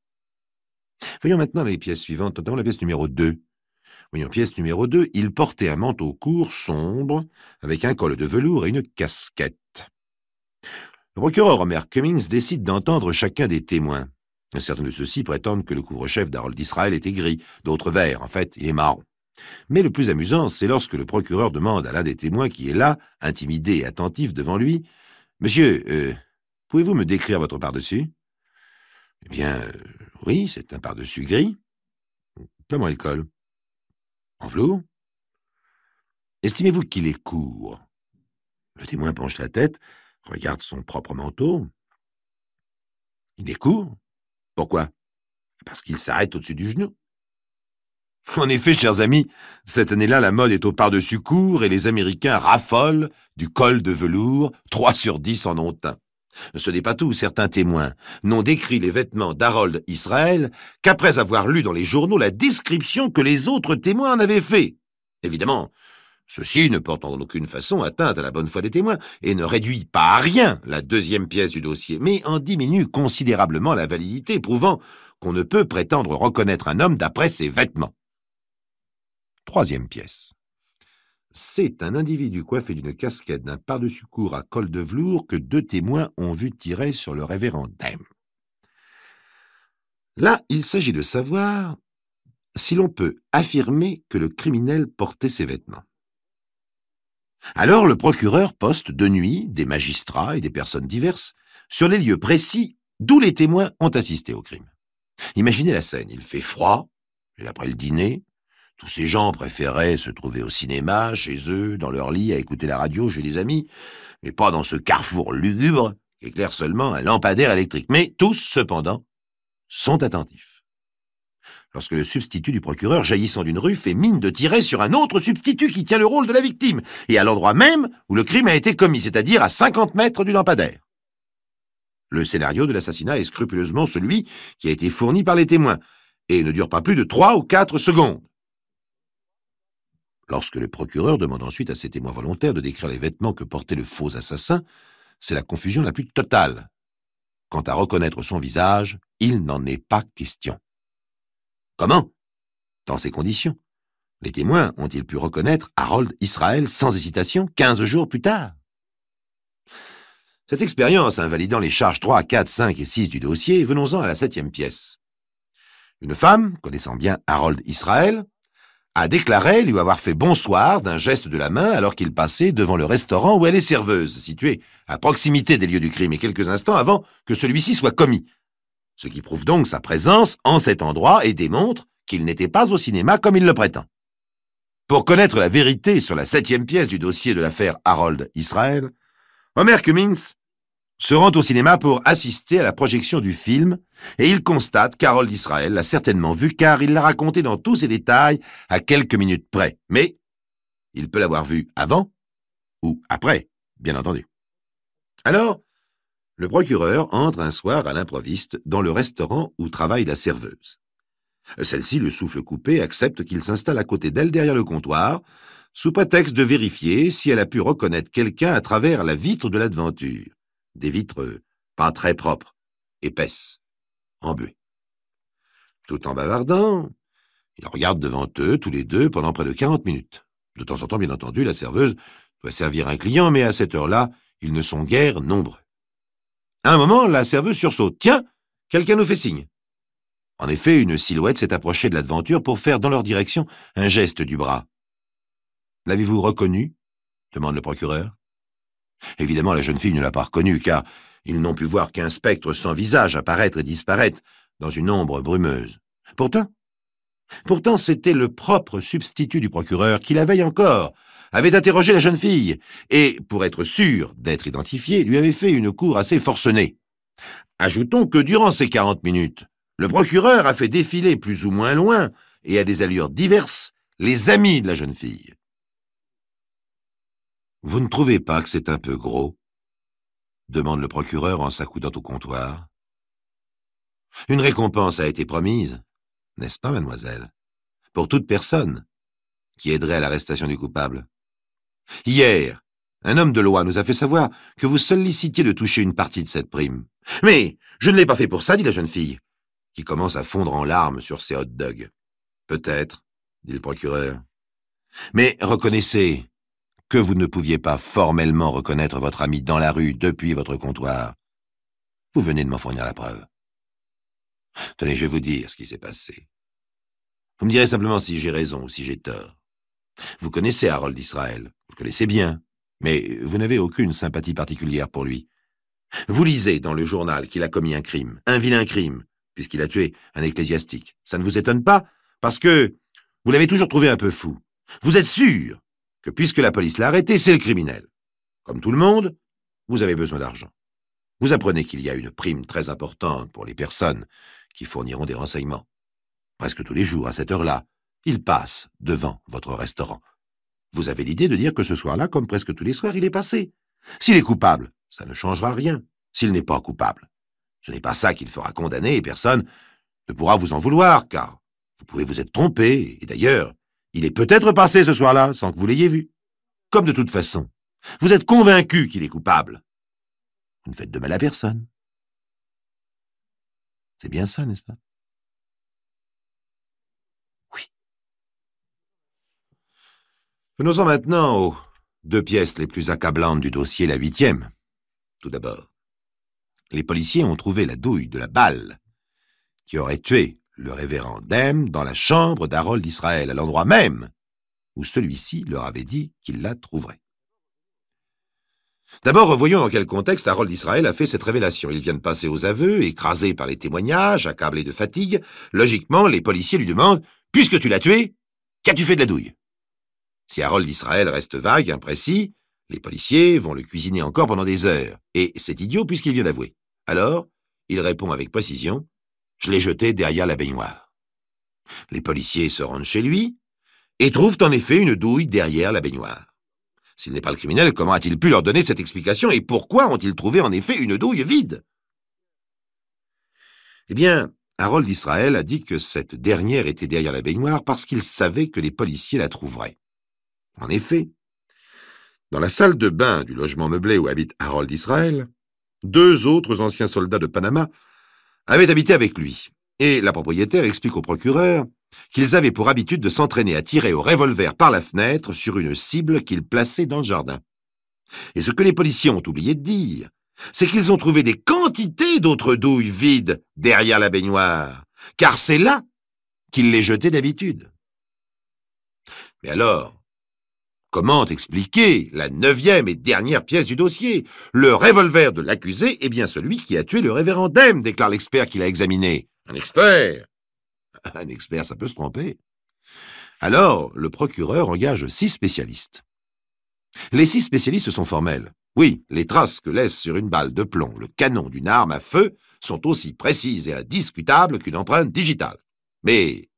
Voyons maintenant les pièces suivantes, notamment la pièce numéro 2. Voyons, pièce numéro 2, il portait un manteau court, sombre, avec un col de velours et une casquette. Le procureur Homer Cummings décide d'entendre chacun des témoins. Certains de ceux-ci prétendent que le couvre-chef d'Harold Israel était gris, d'autres vert, en fait, il est marron. Mais le plus amusant, c'est lorsque le procureur demande à l'un des témoins qui est là, intimidé et attentif devant lui, « Monsieur, pouvez-vous me décrire votre par-dessus » ? Eh bien, oui, c'est un par-dessus gris. Comment il colle? En velours. Estimez-vous qu'il est court? Le témoin penche la tête, regarde son propre manteau. Il est court. Pourquoi? Parce qu'il s'arrête au-dessus du genou. En effet, chers amis, cette année-là, la mode est au par-dessus court et les Américains raffolent du col de velours, 3 sur 10 en ont un. Ce n'est pas tout, certains témoins n'ont décrit les vêtements d'Harold Israel qu'après avoir lu dans les journaux la description que les autres témoins en avaient fait. Évidemment, ceci ne porte en aucune façon atteinte à la bonne foi des témoins et ne réduit pas à rien la deuxième pièce du dossier, mais en diminue considérablement la validité, prouvant qu'on ne peut prétendre reconnaître un homme d'après ses vêtements. Troisième pièce. C'est un individu coiffé d'une casquette d'un par-dessus court à col de velours que 2 témoins ont vu tirer sur le révérend Dame. Là, il s'agit de savoir si l'on peut affirmer que le criminel portait ces vêtements. Alors le procureur poste de nuit des magistrats et des personnes diverses sur les lieux précis d'où les témoins ont assisté au crime. Imaginez la scène, il fait froid, et après le dîner, tous ces gens préféraient se trouver au cinéma, chez eux, dans leur lit, à écouter la radio chez des amis, mais pas dans ce carrefour lugubre qui éclaire seulement un lampadaire électrique. Mais tous, cependant, sont attentifs. Lorsque le substitut du procureur, jaillissant d'une rue, fait mine de tirer sur un autre substitut qui tient le rôle de la victime, et à l'endroit même où le crime a été commis, c'est-à-dire à 50 mètres du lampadaire. Le scénario de l'assassinat est scrupuleusement celui qui a été fourni par les témoins, et ne dure pas plus de 3 ou 4 secondes. Lorsque le procureur demande ensuite à ses témoins volontaires de décrire les vêtements que portait le faux assassin, c'est la confusion la plus totale. Quant à reconnaître son visage, il n'en est pas question. Comment? Dans ces conditions, les témoins ont-ils pu reconnaître Harold Israel sans hésitation 15 jours plus tard? Cette expérience invalidant les charges 3, 4, 5 et 6 du dossier, venons-en à la 7e pièce. Une femme, connaissant bien Harold Israel, a déclaré lui avoir fait bonsoir d'un geste de la main alors qu'il passait devant le restaurant où elle est serveuse, situé à proximité des lieux du crime et quelques instants avant que celui-ci soit commis. Ce qui prouve donc sa présence en cet endroit et démontre qu'il n'était pas au cinéma comme il le prétend. Pour connaître la vérité sur la 7e pièce du dossier de l'affaire Harold Israel, Homer Cummings se rend au cinéma pour assister à la projection du film et il constate qu'Harold Israel l'a certainement vu car il l'a raconté dans tous ses détails à quelques minutes près. Mais il peut l'avoir vu avant ou après, bien entendu. Alors, le procureur entre un soir à l'improviste dans le restaurant où travaille la serveuse. Celle-ci, le souffle coupé, accepte qu'il s'installe à côté d'elle derrière le comptoir, sous prétexte de vérifier si elle a pu reconnaître quelqu'un à travers la vitre de la devanture. Des vitres pas très propres, épaisses, embuées. Tout en bavardant, ils regardent devant eux, tous les deux, pendant près de 40 minutes. De temps en temps, bien entendu, la serveuse doit servir un client, mais à cette heure-là, ils ne sont guère nombreux. À un moment, la serveuse sursaute. « Tiens, quelqu'un nous fait signe !» En effet, une silhouette s'est approchée de la devanture pour faire dans leur direction un geste du bras. « L'avez-vous reconnu ?» demande le procureur. Évidemment, la jeune fille ne l'a pas reconnu, car ils n'ont pu voir qu'un spectre sans visage apparaître et disparaître dans une ombre brumeuse. Pourtant, c'était le propre substitut du procureur qui, la veille encore, avait interrogé la jeune fille et, pour être sûr d'être identifié, lui avait fait une cour assez forcenée. Ajoutons que durant ces 40 minutes, le procureur a fait défiler plus ou moins loin et à des allures diverses les amis de la jeune fille. « Vous ne trouvez pas que c'est un peu gros ?» demande le procureur en s'accoudant au comptoir. « Une récompense a été promise, n'est-ce pas, mademoiselle, pour toute personne qui aiderait à l'arrestation du coupable. Hier, un homme de loi nous a fait savoir que vous sollicitiez de toucher une partie de cette prime. « Mais je ne l'ai pas fait pour ça, dit la jeune fille, qui commence à fondre en larmes sur ses hot dogs. « Peut-être, dit le procureur. Mais reconnaissez que vous ne pouviez pas formellement reconnaître votre ami dans la rue depuis votre comptoir. Vous venez de m'en fournir la preuve. Tenez, je vais vous dire ce qui s'est passé. Vous me direz simplement si j'ai raison ou si j'ai tort. Vous connaissez Harold Israel, vous le connaissez bien, mais vous n'avez aucune sympathie particulière pour lui. Vous lisez dans le journal qu'il a commis un crime, un vilain crime, puisqu'il a tué un ecclésiastique. Ça ne vous étonne pas, parce que vous l'avez toujours trouvé un peu fou. Vous êtes sûr que puisque la police l'a arrêté, c'est le criminel. Comme tout le monde, vous avez besoin d'argent. Vous apprenez qu'il y a une prime très importante pour les personnes qui fourniront des renseignements. Presque tous les jours, à cette heure-là, Il passe devant votre restaurant. Vous avez l'idée de dire que ce soir-là, comme presque tous les soirs, il est passé. S'il est coupable, ça ne changera rien. S'il n'est pas coupable, ce n'est pas ça qu'il fera condamner et personne ne pourra vous en vouloir, car vous pouvez vous être trompé, et d'ailleurs, il est peut-être passé ce soir-là sans que vous l'ayez vu. Comme de toute façon, vous êtes convaincu qu'il est coupable. Vous ne faites de mal à personne. C'est bien ça, n'est-ce pas? Oui. Venons-en maintenant aux 2 pièces les plus accablantes du dossier, la 8e. Tout d'abord, les policiers ont trouvé la douille de la balle qui aurait tué le révérend Dème dans la chambre d'Harold d'Israël, à l'endroit même où celui-ci leur avait dit qu'il la trouverait. D'abord, revoyons dans quel contexte Harold d'Israël a fait cette révélation. Il vient de passer aux aveux, écrasé par les témoignages, accablé de fatigue. Logiquement, les policiers lui demandent « Puisque tu l'as tué, qu'as-tu fait de la douille ?» Si Harold d'Israël reste vague, imprécis, les policiers vont le cuisiner encore pendant des heures. Et c'est idiot puisqu'il vient d'avouer. Alors, il répond avec précision « Je l'ai jeté derrière la baignoire ». Les policiers se rendent chez lui et trouvent en effet une douille derrière la baignoire. S'il n'est pas le criminel, comment a-t-il pu leur donner cette explication et pourquoi ont-ils trouvé en effet une douille vide? Eh bien, Harold d'Israël a dit que cette dernière était derrière la baignoire parce qu'il savait que les policiers la trouveraient. En effet, dans la salle de bain du logement meublé où habite Harold d'Israël, 2 autres anciens soldats de Panama avaient habité avec lui, et la propriétaire explique au procureur qu'ils avaient pour habitude de s'entraîner à tirer au revolver par la fenêtre sur une cible qu'ils plaçaient dans le jardin. Et ce que les policiers ont oublié de dire, c'est qu'ils ont trouvé des quantités d'autres douilles vides derrière la baignoire, car c'est là qu'ils les jetaient d'habitude. Mais alors, comment expliquer la 9e et dernière pièce du dossier? Le revolver de l'accusé est bien celui qui a tué le révérend Dème, déclare l'expert qui l'a examiné. Un expert? Un expert, ça peut se tromper. Alors, le procureur engage 6 spécialistes. Les 6 spécialistes sont formels. Oui, les traces que laisse sur une balle de plomb le canon d'une arme à feu sont aussi précises et indiscutables qu'une empreinte digitale. Mais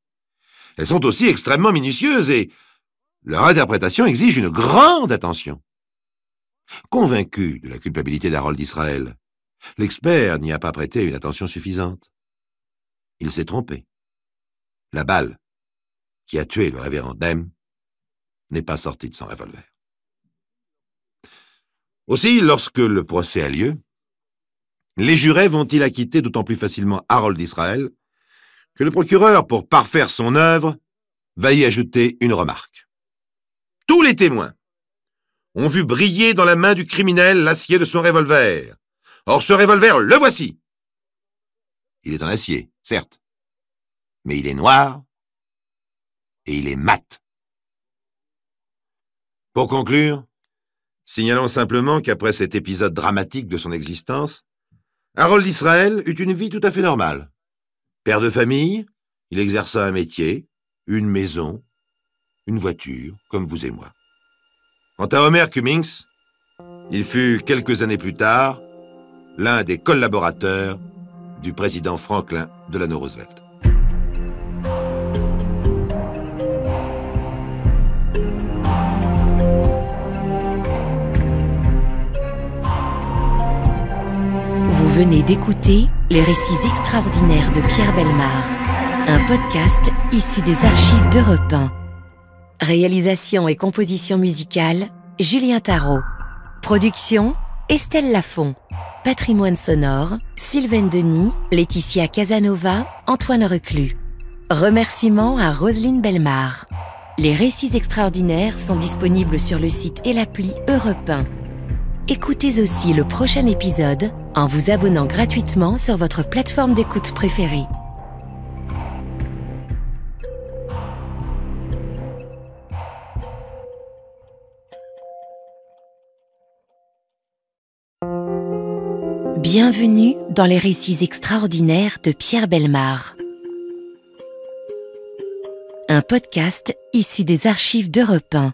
elles sont aussi extrêmement minutieuses et leur interprétation exige une grande attention. Convaincu de la culpabilité d'Harold d'Israël, l'expert n'y a pas prêté une attention suffisante. Il s'est trompé. La balle qui a tué le révérend Dème n'est pas sortie de son revolver. Aussi, lorsque le procès a lieu, les jurés vont-ils acquitter d'autant plus facilement Harold d'Israël que le procureur, pour parfaire son œuvre, va y ajouter une remarque. Tous les témoins ont vu briller dans la main du criminel l'acier de son revolver. Or, ce revolver, le voici. Il est en acier, certes, mais il est noir et il est mat. Pour conclure, signalons simplement qu'après cet épisode dramatique de son existence, Harold d'Israël eut une vie tout à fait normale. Père de famille, il exerça un métier, une maison, une voiture, comme vous et moi. Quant à Homer Cummings, il fut quelques années plus tard l'un des collaborateurs du président Franklin Delano Roosevelt. Vous venez d'écouter Les récits extraordinaires de Pierre Bellemare, un podcast issu des archives d'Europe 1. Réalisation et composition musicale, Julien Tarot. Production, Estelle Lafont. Patrimoine sonore, Sylvaine Denis, Laetitia Casanova, Antoine Reclus. Remerciements à Roselyne Bellemare. Les récits extraordinaires sont disponibles sur le site et l'appli Europe 1. Écoutez aussi le prochain épisode en vous abonnant gratuitement sur votre plateforme d'écoute préférée. Bienvenue dans les récits extraordinaires de Pierre Bellemare. Un podcast issu des archives d'Europe 1.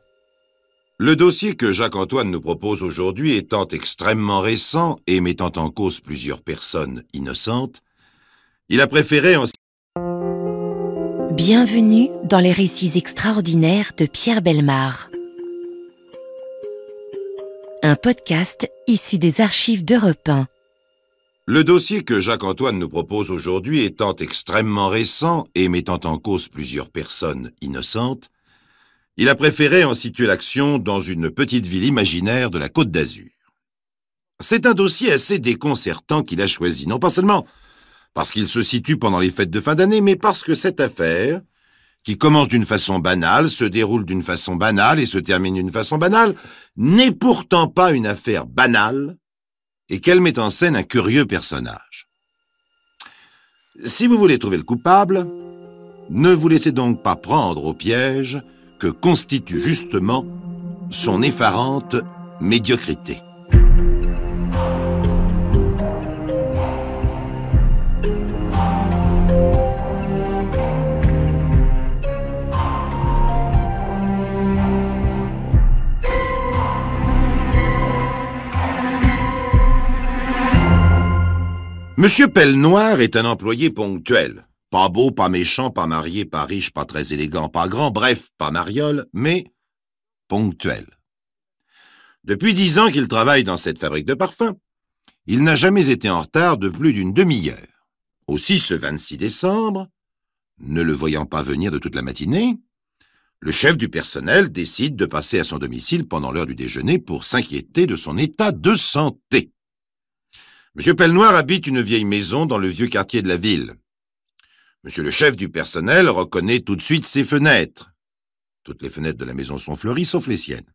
Le dossier que Jacques-Antoine nous propose aujourd'hui étant extrêmement récent et mettant en cause plusieurs personnes innocentes, il a préféré en Bienvenue dans les récits extraordinaires de Pierre Bellemare. Un podcast issu des archives d'Europe 1. Le dossier que Jacques-Antoine nous propose aujourd'hui étant extrêmement récent et mettant en cause plusieurs personnes innocentes, il a préféré en situer l'action dans une petite ville imaginaire de la Côte d'Azur. C'est un dossier assez déconcertant qu'il a choisi, non pas seulement parce qu'il se situe pendant les fêtes de fin d'année, mais parce que cette affaire, qui commence d'une façon banale, se déroule d'une façon banale et se termine d'une façon banale, n'est pourtant pas une affaire banale et qu'elle met en scène un curieux personnage. Si vous voulez trouver le coupable, ne vous laissez donc pas prendre au piège que constitue justement son effarante médiocrité. Monsieur Pellenoir est un employé ponctuel. Pas beau, pas méchant, pas marié, pas riche, pas très élégant, pas grand, bref, pas mariole, mais ponctuel. Depuis 10 ans qu'il travaille dans cette fabrique de parfums, il n'a jamais été en retard de plus d'une demi-heure. Aussi, ce 26 décembre, ne le voyant pas venir de toute la matinée, le chef du personnel décide de passer à son domicile pendant l'heure du déjeuner pour s'inquiéter de son état de santé. Monsieur Pellenoir habite une vieille maison dans le vieux quartier de la ville. Monsieur le chef du personnel reconnaît tout de suite ses fenêtres. Toutes les fenêtres de la maison sont fleuries, sauf les siennes.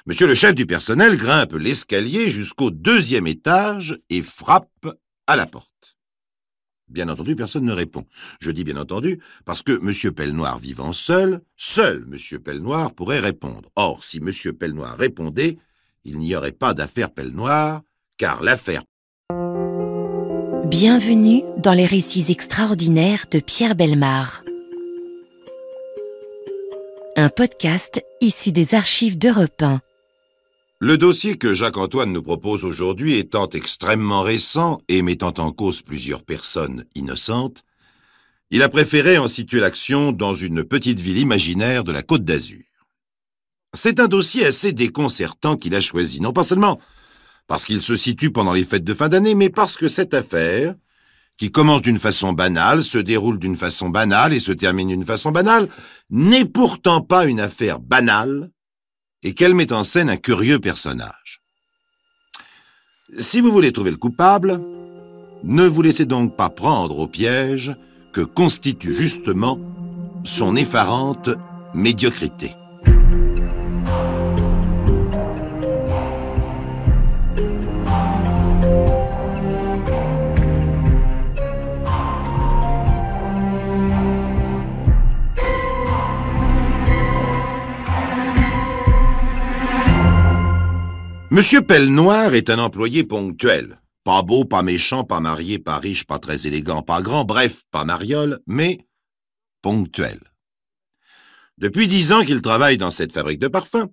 Monsieur le chef du personnel grimpe l'escalier jusqu'au 2e étage et frappe à la porte. Bien entendu, personne ne répond. Je dis bien entendu parce que monsieur Pellenoir vivant seul monsieur Pellenoir pourrait répondre. Or, si monsieur Pellenoir répondait, il n'y aurait pas d'affaire Pellenoir, car l'affaire... Bienvenue dans les récits extraordinaires de Pierre Bellemare. Un podcast issu des archives d'Europe 1. Le dossier que Jacques-Antoine nous propose aujourd'hui étant extrêmement récent et mettant en cause plusieurs personnes innocentes, il a préféré en situer l'action dans une petite ville imaginaire de la Côte d'Azur. C'est un dossier assez déconcertant qu'il a choisi, non pas seulement parce qu'il se situe pendant les fêtes de fin d'année, mais parce que cette affaire, qui commence d'une façon banale, se déroule d'une façon banale et se termine d'une façon banale, n'est pourtant pas une affaire banale et qu'elle met en scène un curieux personnage. Si vous voulez trouver le coupable, ne vous laissez donc pas prendre au piège que constitue justement son effarante médiocrité. Monsieur Pellenoir est un employé ponctuel. Pas beau, pas méchant, pas marié, pas riche, pas très élégant, pas grand, bref, pas mariole, mais ponctuel. Depuis 10 ans qu'il travaille dans cette fabrique de parfums,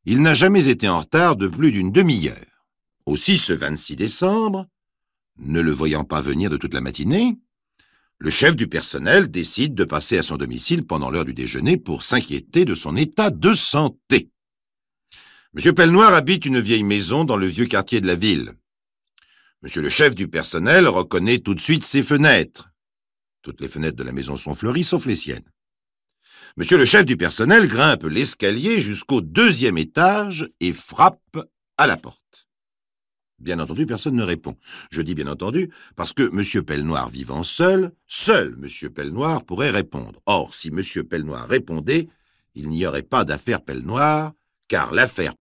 il n'a jamais été en retard de plus d'une demi-heure. Aussi, ce 26 décembre, ne le voyant pas venir de toute la matinée, le chef du personnel décide de passer à son domicile pendant l'heure du déjeuner pour s'inquiéter de son état de santé. Monsieur Pellenoir habite une vieille maison dans le vieux quartier de la ville. Monsieur le chef du personnel reconnaît tout de suite ses fenêtres. Toutes les fenêtres de la maison sont fleuries, sauf les siennes. Monsieur le chef du personnel grimpe l'escalier jusqu'au 2e étage et frappe à la porte. Bien entendu, personne ne répond. Je dis bien entendu parce que monsieur Pellenoir vivant seul monsieur Pellenoir pourrait répondre. Or, si monsieur Pellenoir répondait, il n'y aurait pas d'affaire Pellenoir, car l'affaire...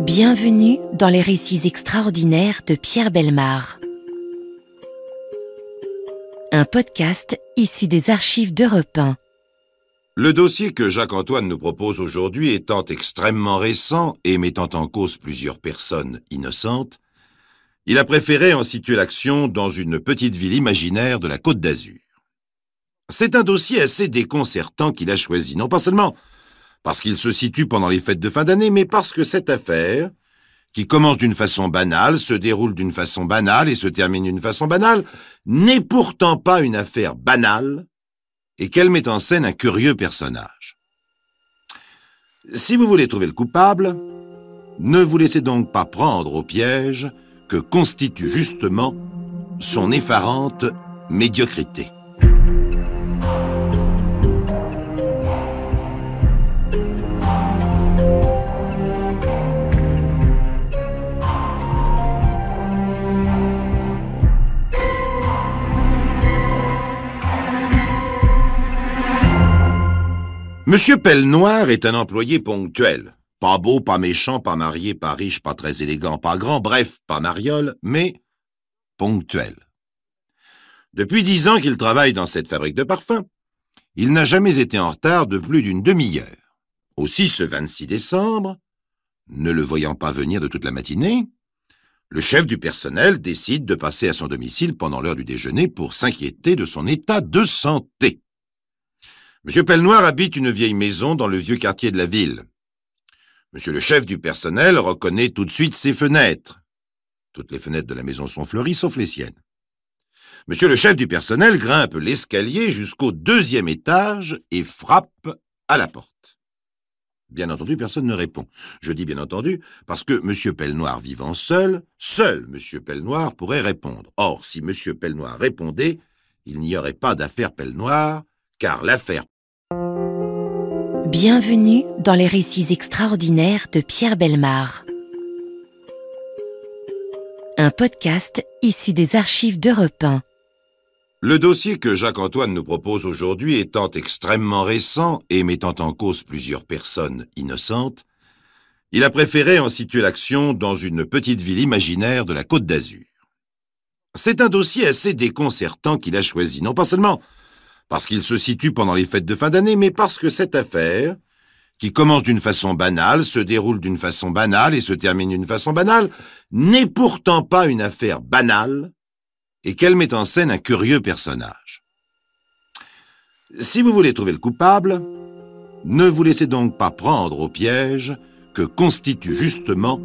Bienvenue dans les récits extraordinaires de Pierre Bellemare. Un podcast issu des archives d'Europe 1. Le dossier que Jacques-Antoine nous propose aujourd'hui étant extrêmement récent et mettant en cause plusieurs personnes innocentes, il a préféré en situer l'action dans une petite ville imaginaire de la Côte d'Azur. C'est un dossier assez déconcertant qu'il a choisi, non pas seulement parce qu'il se situe pendant les fêtes de fin d'année, mais parce que cette affaire, qui commence d'une façon banale, se déroule d'une façon banale et se termine d'une façon banale, n'est pourtant pas une affaire banale et qu'elle met en scène un curieux personnage. Si vous voulez trouver le coupable, ne vous laissez donc pas prendre au piège que constitue justement son effarante médiocrité. Monsieur Pellenoir est un employé ponctuel. Pas beau, pas méchant, pas marié, pas riche, pas très élégant, pas grand, bref, pas mariole, mais ponctuel. Depuis 10 ans qu'il travaille dans cette fabrique de parfums, il n'a jamais été en retard de plus d'une demi-heure. Aussi, ce 26 décembre, ne le voyant pas venir de toute la matinée, le chef du personnel décide de passer à son domicile pendant l'heure du déjeuner pour s'inquiéter de son état de santé. Monsieur Pellenoir habite une vieille maison dans le vieux quartier de la ville. Monsieur le chef du personnel reconnaît tout de suite ses fenêtres. Toutes les fenêtres de la maison sont fleuries, sauf les siennes. Monsieur le chef du personnel grimpe l'escalier jusqu'au 2e étage et frappe à la porte. Bien entendu, personne ne répond. Je dis bien entendu parce que Monsieur Pellenoir vivant seul Monsieur Pellenoir pourrait répondre. Or, si Monsieur Pellenoir répondait, il n'y aurait pas d'affaire Pellenoir, car l'affaire... Bienvenue dans les récits extraordinaires de Pierre Bellemare. Un podcast issu des archives d'Europe 1. Le dossier que Jacques-Antoine nous propose aujourd'hui étant extrêmement récent et mettant en cause plusieurs personnes innocentes, il a préféré en situer l'action dans une petite ville imaginaire de la Côte d'Azur. C'est un dossier assez déconcertant qu'il a choisi, non pas seulement parce qu'il se situe pendant les fêtes de fin d'année, mais parce que cette affaire, qui commence d'une façon banale, se déroule d'une façon banale et se termine d'une façon banale, n'est pourtant pas une affaire banale et qu'elle met en scène un curieux personnage. Si vous voulez trouver le coupable, ne vous laissez donc pas prendre au piège que constitue justement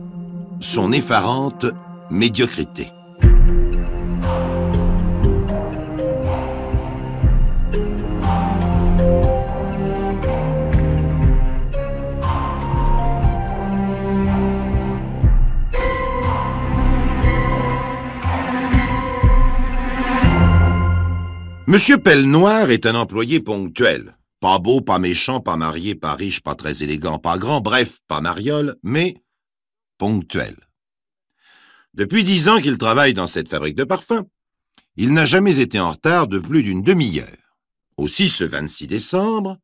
son effarante médiocrité. Monsieur Pellenoir est un employé ponctuel. Pas beau, pas méchant, pas marié, pas riche, pas très élégant, pas grand, bref, pas mariole, mais ponctuel. Depuis 10 ans qu'il travaille dans cette fabrique de parfums, il n'a jamais été en retard de plus d'une demi-heure. Aussi, ce 26 décembre,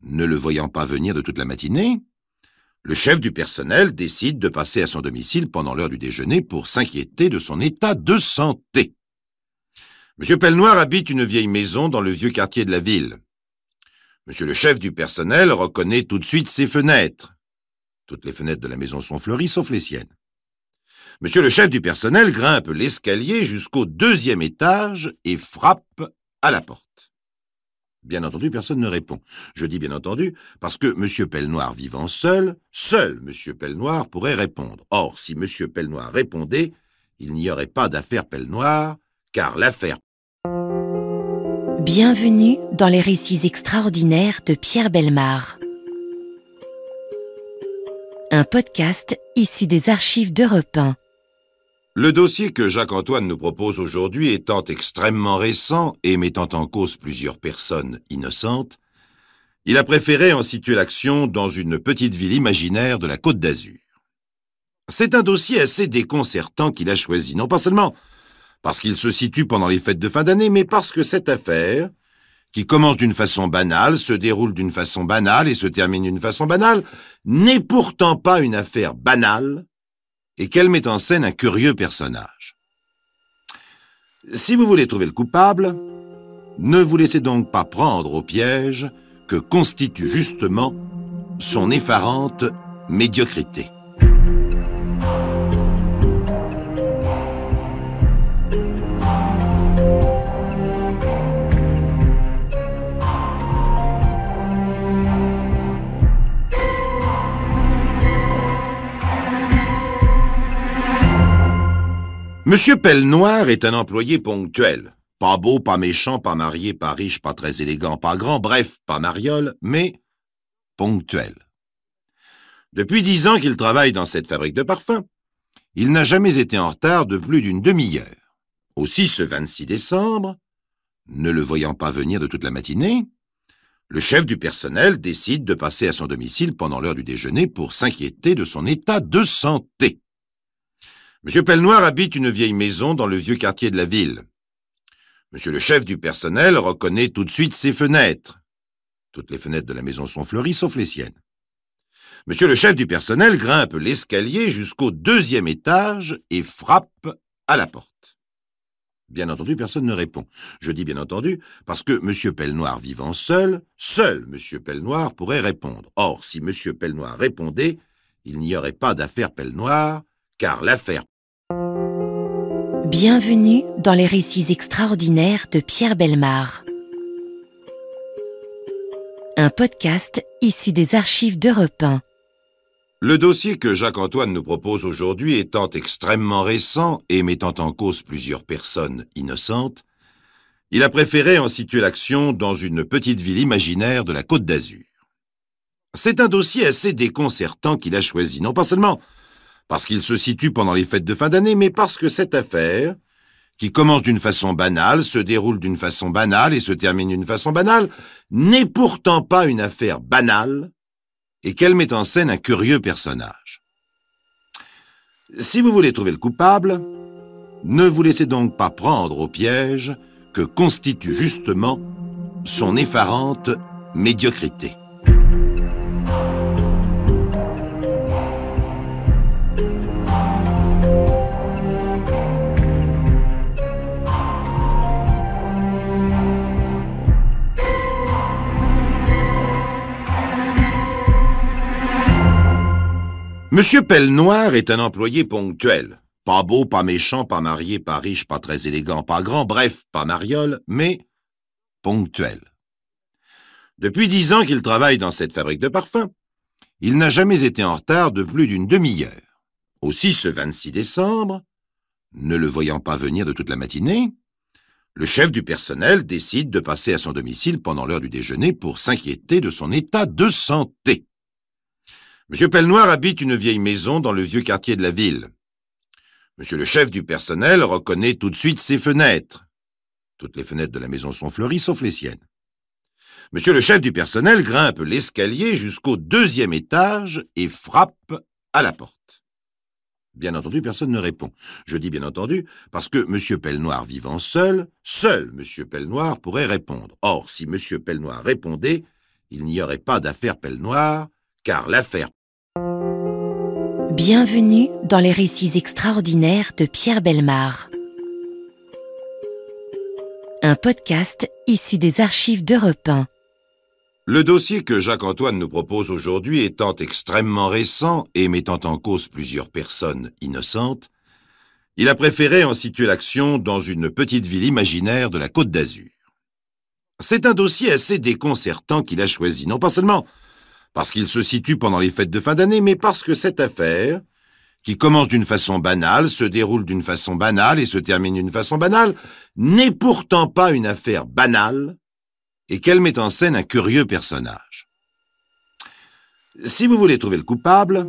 ne le voyant pas venir de toute la matinée, le chef du personnel décide de passer à son domicile pendant l'heure du déjeuner pour s'inquiéter de son état de santé. Monsieur Pellenoir habite une vieille maison dans le vieux quartier de la ville. Monsieur le chef du personnel reconnaît tout de suite ses fenêtres. Toutes les fenêtres de la maison sont fleuries, sauf les siennes. Monsieur le chef du personnel grimpe l'escalier jusqu'au 2e étage et frappe à la porte. Bien entendu, personne ne répond. Je dis bien entendu parce que Monsieur Pellenoir vivant seul Monsieur Pellenoir pourrait répondre. Or, si Monsieur Pellenoir répondait, il n'y aurait pas d'affaire Pellenoir, car l'affaire... Bienvenue dans les récits extraordinaires de Pierre Bellemare. Un podcast issu des archives d'Europe 1. Le dossier que Jacques-Antoine nous propose aujourd'hui étant extrêmement récent et mettant en cause plusieurs personnes innocentes, il a préféré en situer l'action dans une petite ville imaginaire de la Côte d'Azur. C'est un dossier assez déconcertant qu'il a choisi, non pas seulement parce qu'il se situe pendant les fêtes de fin d'année, mais parce que cette affaire, qui commence d'une façon banale, se déroule d'une façon banale et se termine d'une façon banale, n'est pourtant pas une affaire banale et qu'elle met en scène un curieux personnage. Si vous voulez trouver le coupable, ne vous laissez donc pas prendre au piège que constitue justement son effarante médiocrité. Monsieur Pellenoir est un employé ponctuel. Pas beau, pas méchant, pas marié, pas riche, pas très élégant, pas grand, bref, pas mariole, mais ponctuel. Depuis 10 ans qu'il travaille dans cette fabrique de parfums, il n'a jamais été en retard de plus d'une demi-heure. Aussi, ce 26 décembre, ne le voyant pas venir de toute la matinée, le chef du personnel décide de passer à son domicile pendant l'heure du déjeuner pour s'inquiéter de son état de santé. Monsieur Pellenoir habite une vieille maison dans le vieux quartier de la ville. Monsieur le chef du personnel reconnaît tout de suite ses fenêtres. Toutes les fenêtres de la maison sont fleuries, sauf les siennes. Monsieur le chef du personnel grimpe l'escalier jusqu'au 2e étage et frappe à la porte. Bien entendu, personne ne répond. Je dis bien entendu parce que Monsieur Pellenoir vivant seul Monsieur Pellenoir pourrait répondre. Or, si Monsieur Pellenoir répondait, il n'y aurait pas d'affaire Pellenoir, car l'affaire... Bienvenue dans les récits extraordinaires de Pierre Bellemare. Un podcast issu des archives d'Europe 1. Le dossier que Jacques-Antoine nous propose aujourd'hui étant extrêmement récent et mettant en cause plusieurs personnes innocentes, il a préféré en situer l'action dans une petite ville imaginaire de la Côte d'Azur. C'est un dossier assez déconcertant qu'il a choisi, non pas seulement parce qu'il se situe pendant les fêtes de fin d'année, mais parce que cette affaire, qui commence d'une façon banale, se déroule d'une façon banale et se termine d'une façon banale, n'est pourtant pas une affaire banale et qu'elle met en scène un curieux personnage. Si vous voulez trouver le coupable, ne vous laissez donc pas prendre au piège que constitue justement son effarante médiocrité. Monsieur Pellenoir est un employé ponctuel. Pas beau, pas méchant, pas marié, pas riche, pas très élégant, pas grand, bref, pas mariole, mais ponctuel. Depuis 10 ans qu'il travaille dans cette fabrique de parfums, il n'a jamais été en retard de plus d'une demi-heure. Aussi, ce 26 décembre, ne le voyant pas venir de toute la matinée, le chef du personnel décide de passer à son domicile pendant l'heure du déjeuner pour s'inquiéter de son état de santé. Monsieur Pellenoir habite une vieille maison dans le vieux quartier de la ville. Monsieur le chef du personnel reconnaît tout de suite ses fenêtres. Toutes les fenêtres de la maison sont fleuries, sauf les siennes. Monsieur le chef du personnel grimpe l'escalier jusqu'au 2e étage et frappe à la porte. Bien entendu, personne ne répond. Je dis bien entendu parce que Monsieur Pellenoir vivant seul Monsieur Pellenoir pourrait répondre. Or, si Monsieur Pellenoir répondait, il n'y aurait pas d'affaire Pellenoir, car l'affaire... Bienvenue dans les récits extraordinaires de Pierre Bellemare. Un podcast issu des archives d'Europe 1. Le dossier que Jacques-Antoine nous propose aujourd'hui étant extrêmement récent et mettant en cause plusieurs personnes innocentes, il a préféré en situer l'action dans une petite ville imaginaire de la Côte d'Azur. C'est un dossier assez déconcertant qu'il a choisi, non pas seulement parce qu'il se situe pendant les fêtes de fin d'année, mais parce que cette affaire, qui commence d'une façon banale, se déroule d'une façon banale et se termine d'une façon banale, n'est pourtant pas une affaire banale et qu'elle met en scène un curieux personnage. Si vous voulez trouver le coupable,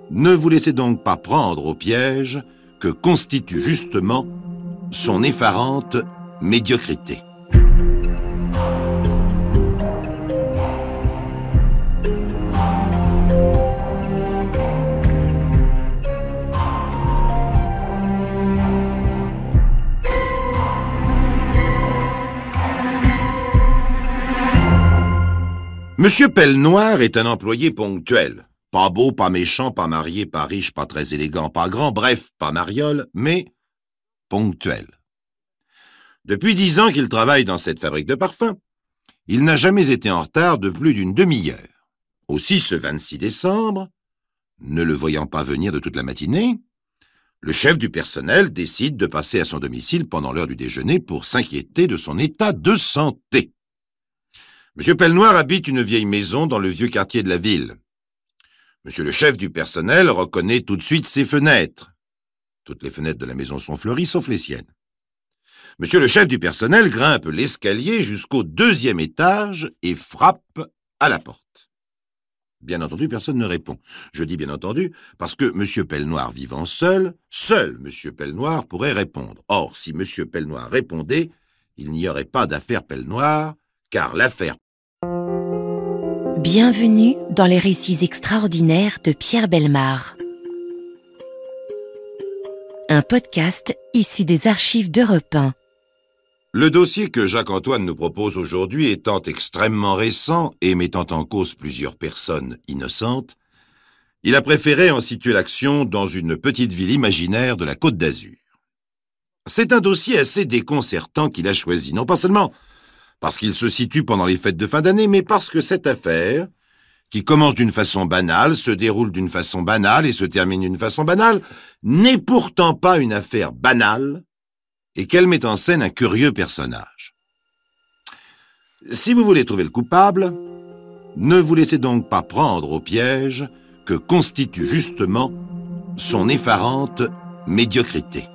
ne vous laissez donc pas prendre au piège que constitue justement son effarante médiocrité. Monsieur Pellenoir est un employé ponctuel. Pas beau, pas méchant, pas marié, pas riche, pas très élégant, pas grand, bref, pas mariole, mais ponctuel. Depuis 10 ans qu'il travaille dans cette fabrique de parfums, il n'a jamais été en retard de plus d'une demi-heure. Aussi, ce 26 décembre, ne le voyant pas venir de toute la matinée, le chef du personnel décide de passer à son domicile pendant l'heure du déjeuner pour s'inquiéter de son état de santé. Monsieur Pellenoir habite une vieille maison dans le vieux quartier de la ville. Monsieur le chef du personnel reconnaît tout de suite ses fenêtres. Toutes les fenêtres de la maison sont fleuries, sauf les siennes. Monsieur le chef du personnel grimpe l'escalier jusqu'au 2e étage et frappe à la porte. Bien entendu, personne ne répond. Je dis bien entendu parce que Monsieur Pellenoir vivant seul Monsieur Pellenoir pourrait répondre. Or, si Monsieur Pellenoir répondait, il n'y aurait pas d'affaire Pellenoir, car l'affaire... Bienvenue dans les récits extraordinaires de Pierre Bellemare. Un podcast issu des archives d'Europe 1. Le dossier que Jacques-Antoine nous propose aujourd'hui étant extrêmement récent et mettant en cause plusieurs personnes innocentes, il a préféré en situer l'action dans une petite ville imaginaire de la Côte d'Azur. C'est un dossier assez déconcertant qu'il a choisi, non pas seulement parce qu'il se situe pendant les fêtes de fin d'année, mais parce que cette affaire, qui commence d'une façon banale, se déroule d'une façon banale et se termine d'une façon banale, n'est pourtant pas une affaire banale, et qu'elle met en scène un curieux personnage. Si vous voulez trouver le coupable, ne vous laissez donc pas prendre au piège que constitue justement son effarante médiocrité.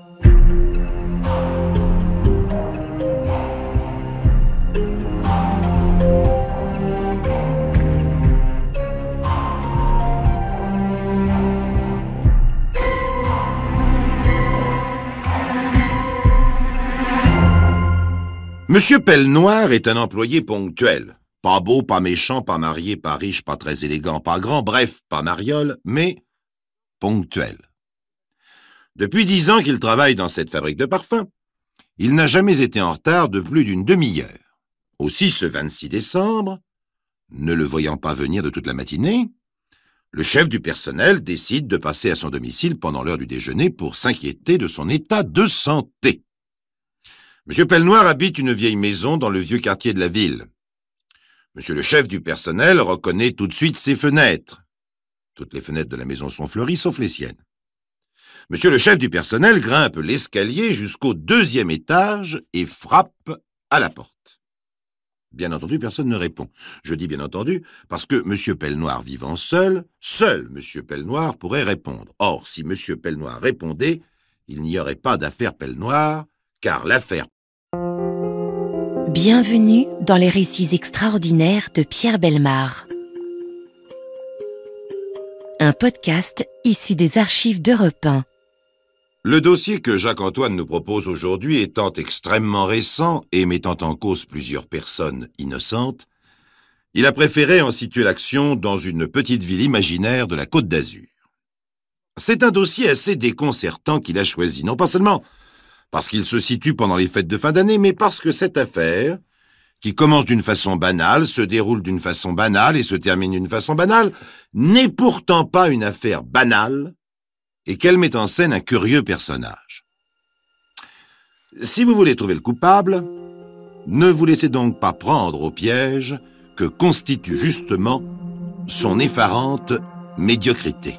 Monsieur Pellenoir est un employé ponctuel. Pas beau, pas méchant, pas marié, pas riche, pas très élégant, pas grand, bref, pas mariole, mais ponctuel. Depuis 10 ans qu'il travaille dans cette fabrique de parfums, il n'a jamais été en retard de plus d'une demi-heure. Aussi, ce 26 décembre, ne le voyant pas venir de toute la matinée, le chef du personnel décide de passer à son domicile pendant l'heure du déjeuner pour s'inquiéter de son état de santé. Monsieur Pellenoir habite une vieille maison dans le vieux quartier de la ville. Monsieur le chef du personnel reconnaît tout de suite ses fenêtres. Toutes les fenêtres de la maison sont fleuries, sauf les siennes. Monsieur le chef du personnel grimpe l'escalier jusqu'au 2e étage et frappe à la porte. Bien entendu, personne ne répond. Je dis bien entendu parce que Monsieur Pellenoir vivant seul Monsieur Pellenoir pourrait répondre. Or, si Monsieur Pellenoir répondait, il n'y aurait pas d'affaire Pellenoir, car l'affaire... Bienvenue dans les récits extraordinaires de Pierre Bellemare. Un podcast issu des archives d'Europe 1. Le dossier que Jacques-Antoine nous propose aujourd'hui étant extrêmement récent et mettant en cause plusieurs personnes innocentes, il a préféré en situer l'action dans une petite ville imaginaire de la Côte d'Azur. C'est un dossier assez déconcertant qu'il a choisi, non pas seulement parce qu'il se situe pendant les fêtes de fin d'année, mais parce que cette affaire, qui commence d'une façon banale, se déroule d'une façon banale et se termine d'une façon banale, n'est pourtant pas une affaire banale, et qu'elle met en scène un curieux personnage. Si vous voulez trouver le coupable, ne vous laissez donc pas prendre au piège que constitue justement son effarante médiocrité.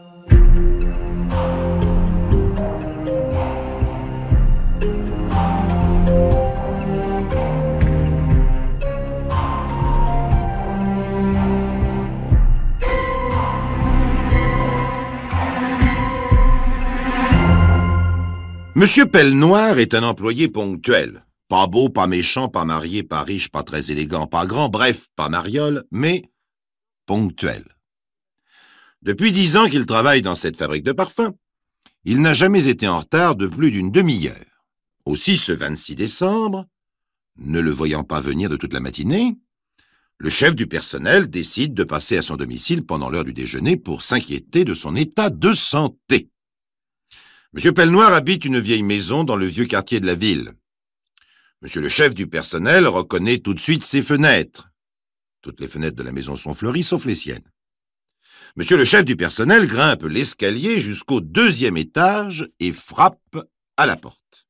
Monsieur Pellenoir est un employé ponctuel. Pas beau, pas méchant, pas marié, pas riche, pas très élégant, pas grand, bref, pas mariole, mais ponctuel. Depuis 10 ans qu'il travaille dans cette fabrique de parfums, il n'a jamais été en retard de plus d'une demi-heure. Aussi, ce 26 décembre, ne le voyant pas venir de toute la matinée, le chef du personnel décide de passer à son domicile pendant l'heure du déjeuner pour s'inquiéter de son état de santé. Monsieur Pellenoir habite une vieille maison dans le vieux quartier de la ville. Monsieur le chef du personnel reconnaît tout de suite ses fenêtres. Toutes les fenêtres de la maison sont fleuries, sauf les siennes. Monsieur le chef du personnel grimpe l'escalier jusqu'au 2e étage et frappe à la porte.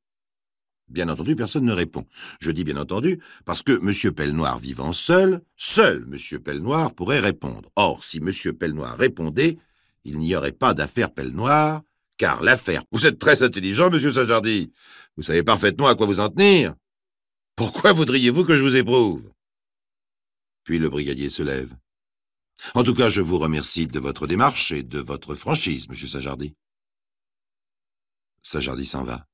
Bien entendu, personne ne répond. Je dis bien entendu parce que Monsieur Pellenoir vivant seul Monsieur Pellenoir pourrait répondre. Or, si Monsieur Pellenoir répondait, il n'y aurait pas d'affaire Pellenoir, car l'affaire... Vous êtes très intelligent, Monsieur Sajardi. Vous savez parfaitement à quoi vous en tenir. Pourquoi voudriez-vous que je vous éprouve? Puis le brigadier se lève. En tout cas, je vous remercie de votre démarche et de votre franchise, Monsieur Sajardi. Sajardi s'en va.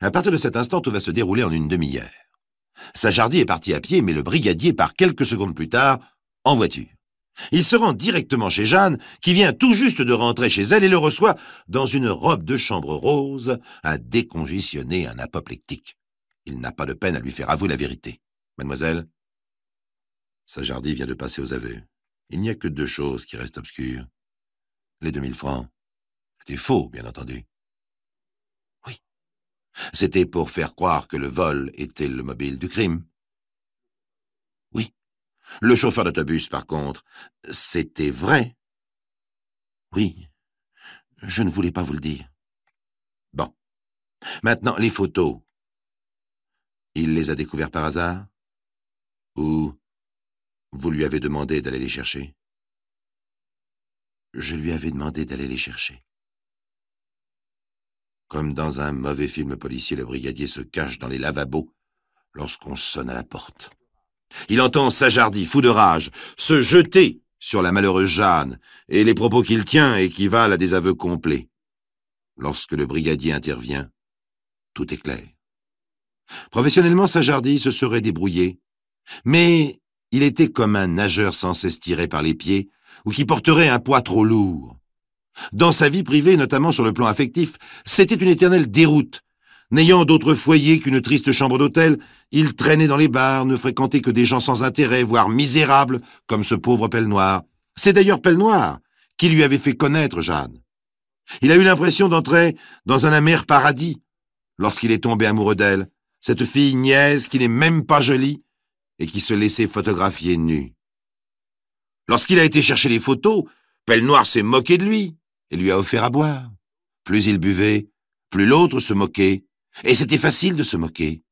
À partir de cet instant, tout va se dérouler en une demi-heure. Sajardi est parti à pied, mais le brigadier part quelques secondes plus tard en voiture. Il se rend directement chez Jeanne, qui vient tout juste de rentrer chez elle et le reçoit dans une robe de chambre rose à décongestionner un apoplectique. Il n'a pas de peine à lui faire avouer la vérité. « Mademoiselle ?» Sajardi vient de passer aux aveux. Il n'y a que 2 choses qui restent obscures. Les 2000 francs. C'était faux, bien entendu. Oui. C'était pour faire croire que le vol était le mobile du crime. Oui. Le chauffeur d'autobus, par contre, c'était vrai. Oui. Je ne voulais pas vous le dire. Bon. Maintenant, les photos. Il les a découvertes par hasard? Ou vous lui avez demandé d'aller les chercher? Je lui avais demandé d'aller les chercher. Comme dans un mauvais film policier, le brigadier se cache dans les lavabos lorsqu'on sonne à la porte. Il entend Sajardi, fou de rage, se jeter sur la malheureuse Jeanne, et les propos qu'il tient équivalent à des aveux complets. Lorsque le brigadier intervient, tout est clair. Professionnellement, Sajardi se serait débrouillé, mais il était comme un nageur sans cesse tiré par les pieds ou qui porterait un poids trop lourd. Dans sa vie privée, notamment sur le plan affectif, c'était une éternelle déroute. N'ayant d'autre foyer qu'une triste chambre d'hôtel, il traînait dans les bars, ne fréquentait que des gens sans intérêt, voire misérables, comme ce pauvre Pellenoir. C'est d'ailleurs Pellenoir qui lui avait fait connaître Jeanne. Il a eu l'impression d'entrer dans un amer paradis lorsqu'il est tombé amoureux d'elle, cette fille niaise qui n'est même pas jolie et qui se laissait photographier nue. Lorsqu'il a été chercher les photos, Pellenoir s'est moqué de lui et lui a offert à boire. Plus il buvait, plus l'autre se moquait, et c'était facile de se moquer.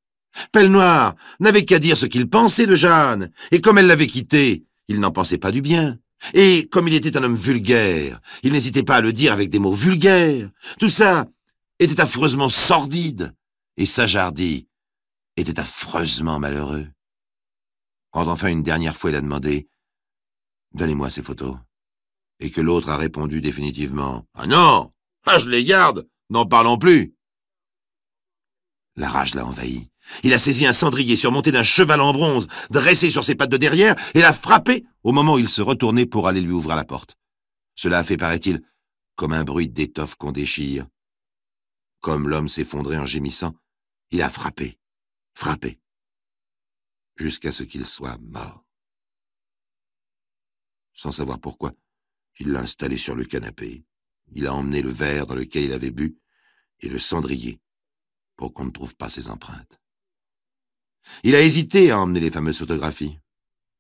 Pellenoir n'avait qu'à dire ce qu'il pensait de Jeanne, et comme elle l'avait quitté, il n'en pensait pas du bien. Et comme il était un homme vulgaire, il n'hésitait pas à le dire avec des mots vulgaires. Tout ça était affreusement sordide, et Sajardi était affreusement malheureux. Quand enfin une dernière fois il a demandé « Donnez-moi ces photos », et que l'autre a répondu définitivement « Ah non, je les garde, n'en parlons plus ». La rage l'a envahi. Il a saisi un cendrier surmonté d'un cheval en bronze, dressé sur ses pattes de derrière, et l'a frappé au moment où il se retournait pour aller lui ouvrir la porte. Cela a fait, paraît-il, comme un bruit d'étoffe qu'on déchire. Comme l'homme s'effondrait en gémissant, il a frappé, jusqu'à ce qu'il soit mort. Sans savoir pourquoi, il l'a installé sur le canapé. Il a emmené le verre dans lequel il avait bu et le cendrier pour qu'on ne trouve pas ses empreintes. Il a hésité à emmener les fameuses photographies.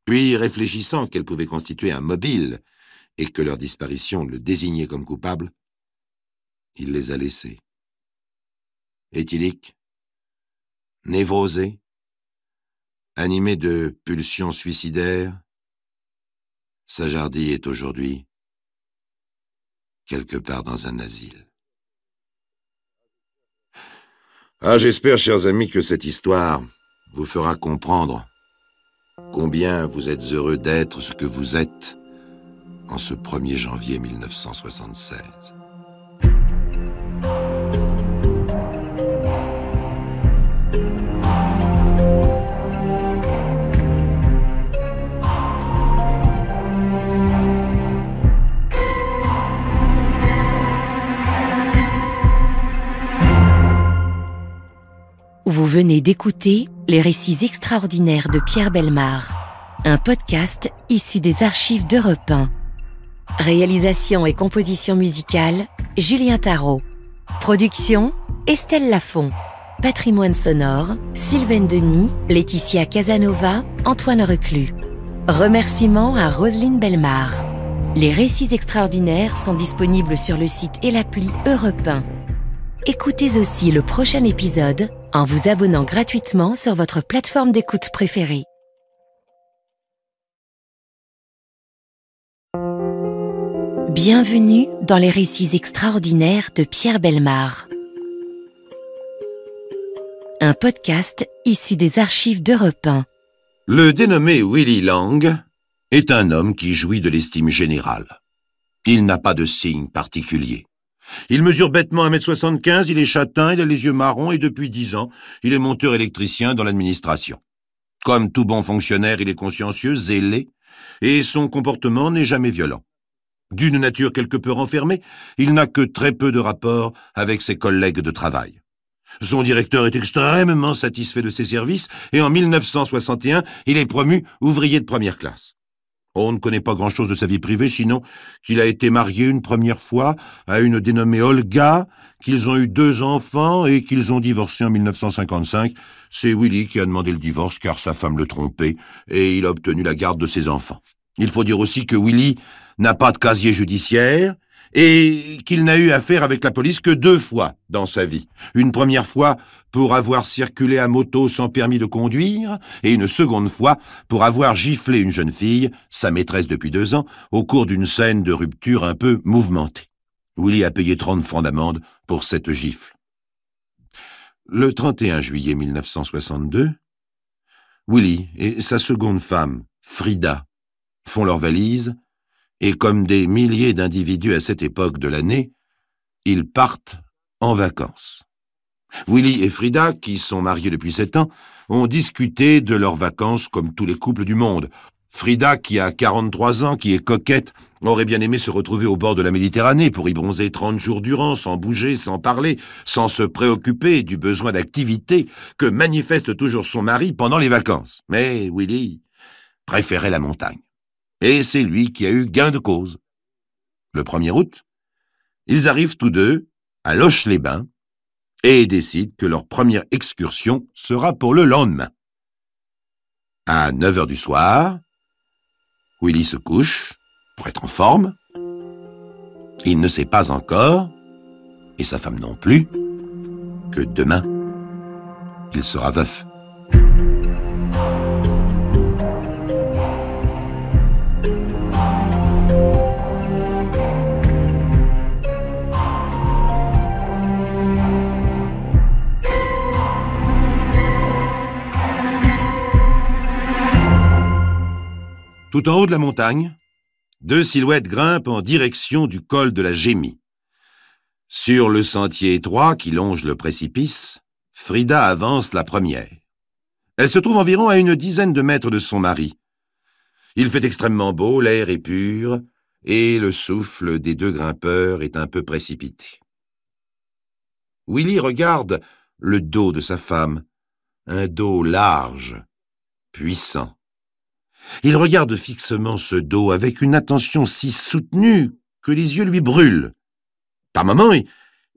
Puis, réfléchissant qu'elles pouvaient constituer un mobile et que leur disparition le désignait comme coupable, il les a laissées. Éthylique, névrosé, animé de pulsions suicidaires, Sajardi est aujourd'hui quelque part dans un asile. Ah, j'espère, chers amis, que cette histoire vous fera comprendre combien vous êtes heureux d'être ce que vous êtes en ce 1er janvier 1976. Vous venez d'écouter Les récits extraordinaires de Pierre Bellemare, un podcast issu des archives d'Europe 1. Réalisation et composition musicale, Julien Tarot. Production, Estelle Lafont. Patrimoine sonore, Sylvaine Denis, Laetitia Casanova, Antoine Reclus. Remerciements à Roselyne Bellemare. Les récits extraordinaires sont disponibles sur le site et l'appli Europe 1. Écoutez aussi le prochain épisode en vous abonnant gratuitement sur votre plateforme d'écoute préférée. Bienvenue dans les récits extraordinaires de Pierre Bellemare. Un podcast issu des archives d'Europe 1. Le dénommé Willy Lang est un homme qui jouit de l'estime générale. Il n'a pas de signe particulier. Il mesure bêtement 1,75 m, il est châtain, il a les yeux marrons et depuis 10 ans, il est monteur électricien dans l'administration. Comme tout bon fonctionnaire, il est consciencieux, zélé, et son comportement n'est jamais violent. D'une nature quelque peu renfermée, il n'a que très peu de rapport avec ses collègues de travail. Son directeur est extrêmement satisfait de ses services et en 1961, il est promu ouvrier de première classe. On ne connaît pas grand-chose de sa vie privée, sinon qu'il a été marié une première fois à une dénommée Olga, qu'ils ont eu 2 enfants et qu'ils ont divorcé en 1955. C'est Willy qui a demandé le divorce car sa femme le trompait et il a obtenu la garde de ses enfants. Il faut dire aussi que Willy n'a pas de casier judiciaire et qu'il n'a eu affaire avec la police que 2 fois dans sa vie. Une première fois pour avoir circulé à moto sans permis de conduire et une seconde fois pour avoir giflé une jeune fille, sa maîtresse depuis 2 ans, au cours d'une scène de rupture un peu mouvementée. Willy a payé 30 francs d'amende pour cette gifle. Le 31 juillet 1962, Willy et sa seconde femme, Frida, font leurs valises et comme des milliers d'individus à cette époque de l'année, ils partent en vacances. Willy et Frida, qui sont mariés depuis 7 ans, ont discuté de leurs vacances comme tous les couples du monde. Frida, qui a 43 ans, qui est coquette, aurait bien aimé se retrouver au bord de la Méditerranée pour y bronzer 30 jours durant, sans bouger, sans parler, sans se préoccuper du besoin d'activité que manifeste toujours son mari pendant les vacances. Mais Willy préférait la montagne. Et c'est lui qui a eu gain de cause. Le 1er août, ils arrivent tous deux à Loches-les-Bains et décident que leur première excursion sera pour le lendemain. À 9 h du soir, Willy se couche pour être en forme. Il ne sait pas encore, et sa femme non plus, que demain, il sera veuf. Tout en haut de la montagne, 2 silhouettes grimpent en direction du col de la Gémie. Sur le sentier étroit qui longe le précipice, Frida avance la première. Elle se trouve environ à une dizaine de mètres de son mari. Il fait extrêmement beau, l'air est pur, et le souffle des 2 grimpeurs est un peu précipité. Willy regarde le dos de sa femme, un dos large, puissant. Il regarde fixement ce dos avec une attention si soutenue que les yeux lui brûlent. Par moments,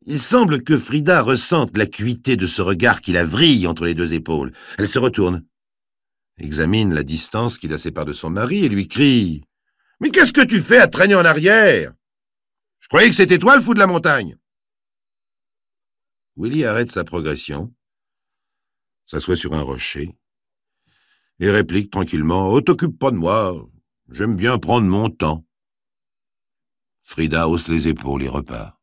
il semble que Frida ressente l'acuité de ce regard qui la vrille entre les 2 épaules. Elle se retourne, examine la distance qui la sépare de son mari et lui crie « Mais qu'est-ce que tu fais à traîner en arrière? Je croyais que c'était toi le fou de la montagne !» Willy arrête sa progression, s'assoit sur un rocher, et réplique tranquillement « Oh, t'occupe pas de moi, j'aime bien prendre mon temps. » Frida hausse les épaules et repart.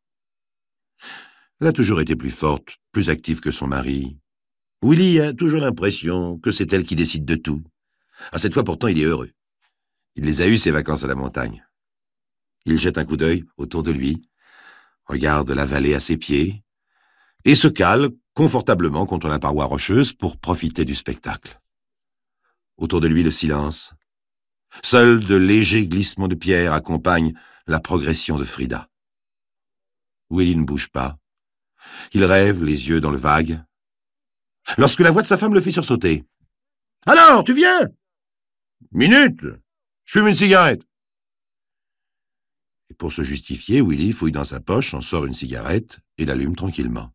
Elle a toujours été plus forte, plus active que son mari. Willy a toujours l'impression que c'est elle qui décide de tout. Cette fois pourtant, il est heureux. Il les a eues, ses vacances à la montagne. Il jette un coup d'œil autour de lui, regarde la vallée à ses pieds, et se cale confortablement contre la paroi rocheuse pour profiter du spectacle. Autour de lui, le silence. Seuls de légers glissements de pierre accompagnent la progression de Frida. Willy ne bouge pas. Il rêve, les yeux dans le vague. Lorsque la voix de sa femme le fait sursauter. « Alors, tu viens ?»« Minute, je fume une cigarette. » Et pour se justifier, Willy fouille dans sa poche, en sort une cigarette et l'allume tranquillement.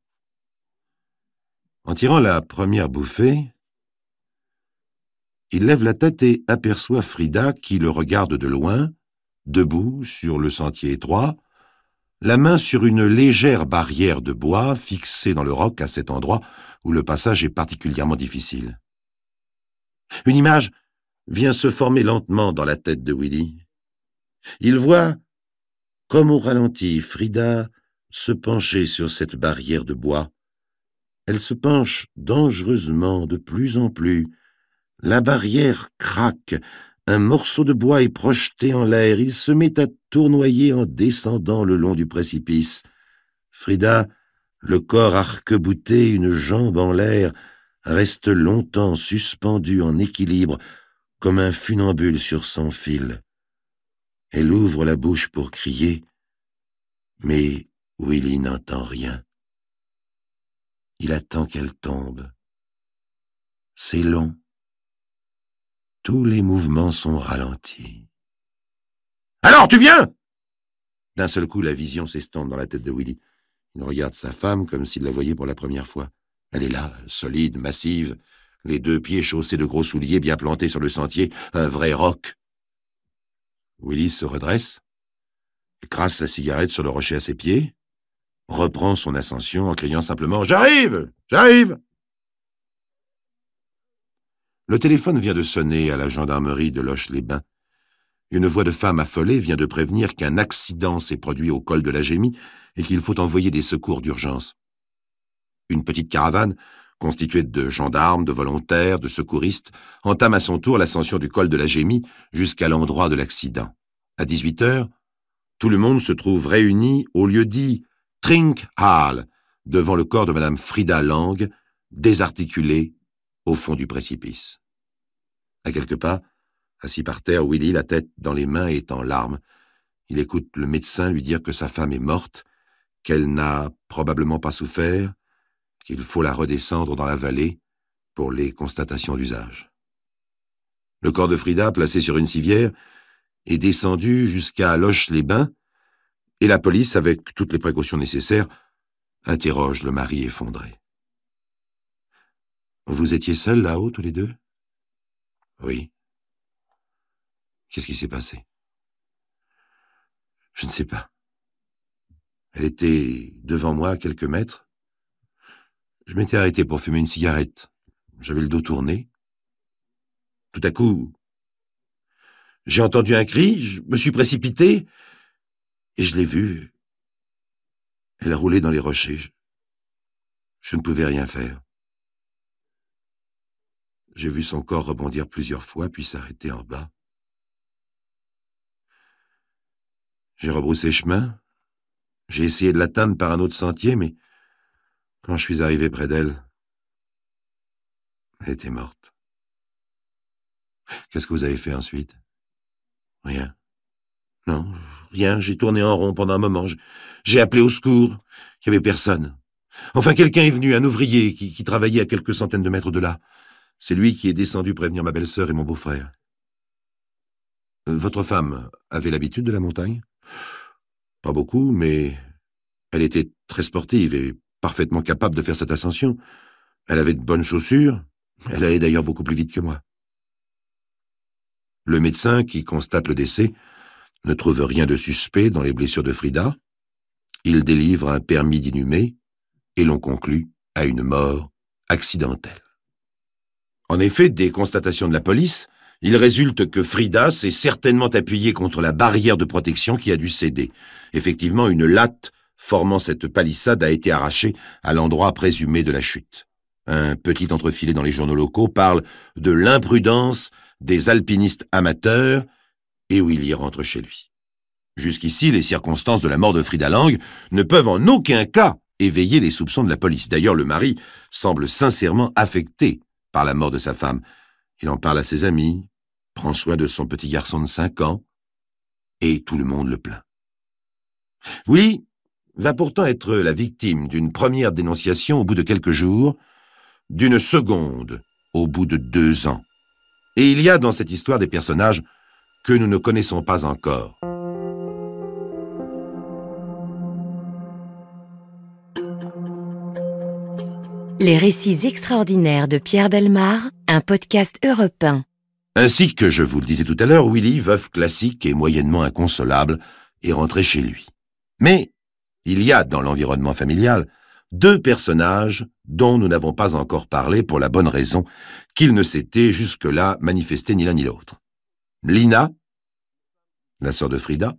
En tirant la première bouffée, il lève la tête et aperçoit Frida qui le regarde de loin, debout sur le sentier étroit, la main sur une légère barrière de bois fixée dans le roc à cet endroit où le passage est particulièrement difficile. Une image vient se former lentement dans la tête de Willy. Il voit, comme au ralenti, Frida se pencher sur cette barrière de bois. Elle se penche dangereusement de plus en plus. La barrière craque, un morceau de bois est projeté en l'air, il se met à tournoyer en descendant le long du précipice. Frida, le corps arc-bouté, une jambe en l'air, reste longtemps suspendue en équilibre, comme un funambule sur son fil. Elle ouvre la bouche pour crier, mais Willy n'entend rien. Il attend qu'elle tombe. C'est long. Tous les mouvements sont ralentis. « Alors, tu viens ?» D'un seul coup, la vision s'estompe dans la tête de Willy. Il regarde sa femme comme s'il la voyait pour la première fois. Elle est là, solide, massive, les 2 pieds chaussés de gros souliers bien plantés sur le sentier, un vrai roc. Willy se redresse, écrase sa cigarette sur le rocher à ses pieds, reprend son ascension en criant simplement « J'arrive! J'arrive !» Le téléphone vient de sonner à la gendarmerie de Loches-les-Bains. Une voix de femme affolée vient de prévenir qu'un accident s'est produit au col de la Gémie et qu'il faut envoyer des secours d'urgence. Une petite caravane, constituée de gendarmes, de volontaires, de secouristes, entame à son tour l'ascension du col de la Gémie jusqu'à l'endroit de l'accident. À 18h, tout le monde se trouve réuni au lieu dit Trink Hall, devant le corps de Madame Frida Lang, désarticulée au fond du précipice. À quelques pas, assis par terre, Willy, la tête dans les mains, est en larmes. Il écoute le médecin lui dire que sa femme est morte, qu'elle n'a probablement pas souffert, qu'il faut la redescendre dans la vallée pour les constatations d'usage. Le corps de Frida, placé sur une civière, est descendu jusqu'à Loches-les-Bains, et la police, avec toutes les précautions nécessaires, interroge le mari effondré. « Vous étiez seuls là-haut, tous les deux ?»« Oui. » « Qu'est-ce qui s'est passé ?»« Je ne sais pas. Elle était devant moi à quelques mètres. Je m'étais arrêté pour fumer une cigarette. J'avais le dos tourné. Tout à coup, j'ai entendu un cri, je me suis précipité, et je l'ai vue. Elle roulait dans les rochers. Je ne pouvais rien faire. J'ai vu son corps rebondir plusieurs fois, puis s'arrêter en bas. J'ai rebroussé chemin. J'ai essayé de l'atteindre par un autre sentier, mais quand je suis arrivé près d'elle, elle était morte. Qu'est-ce que vous avez fait ensuite? Rien. Non, rien. J'ai tourné en rond pendant un moment. J'ai appelé au secours. Il n'y avait personne. Enfin, quelqu'un est venu, un ouvrier qui travaillait à quelques centaines de mètres de là. C'est lui qui est descendu prévenir ma belle-sœur et mon beau-frère. Votre femme avait l'habitude de la montagne? Pas beaucoup, mais elle était très sportive et parfaitement capable de faire cette ascension. Elle avait de bonnes chaussures. Elle allait d'ailleurs beaucoup plus vite que moi. Le médecin qui constate le décès ne trouve rien de suspect dans les blessures de Frida. Il délivre un permis d'inhumer et l'on conclut à une mort accidentelle. En effet, des constatations de la police, il résulte que Frida s'est certainement appuyée contre la barrière de protection qui a dû céder. Effectivement, une latte formant cette palissade a été arrachée à l'endroit présumé de la chute. Un petit entrefilet dans les journaux locaux parle de l'imprudence des alpinistes amateurs et Willy rentre chez lui. Jusqu'ici, les circonstances de la mort de Frida Lang ne peuvent en aucun cas éveiller les soupçons de la police. D'ailleurs, le mari semble sincèrement affecté par la mort de sa femme. Il en parle à ses amis, prend soin de son petit garçon de 5 ans, et tout le monde le plaint. Willy va pourtant être la victime d'une première dénonciation au bout de quelques jours, d'une seconde au bout de 2 ans. Et il y a dans cette histoire des personnages que nous ne connaissons pas encore. Les récits extraordinaires de Pierre Bellemare, un podcast Europe 1. Ainsi que je vous le disais tout à l'heure, Willy, veuf classique et moyennement inconsolable, est rentré chez lui. Mais il y a dans l'environnement familial 2 personnages dont nous n'avons pas encore parlé pour la bonne raison qu'ils ne s'étaient jusque-là manifestés ni l'un ni l'autre. Lina, la sœur de Frida,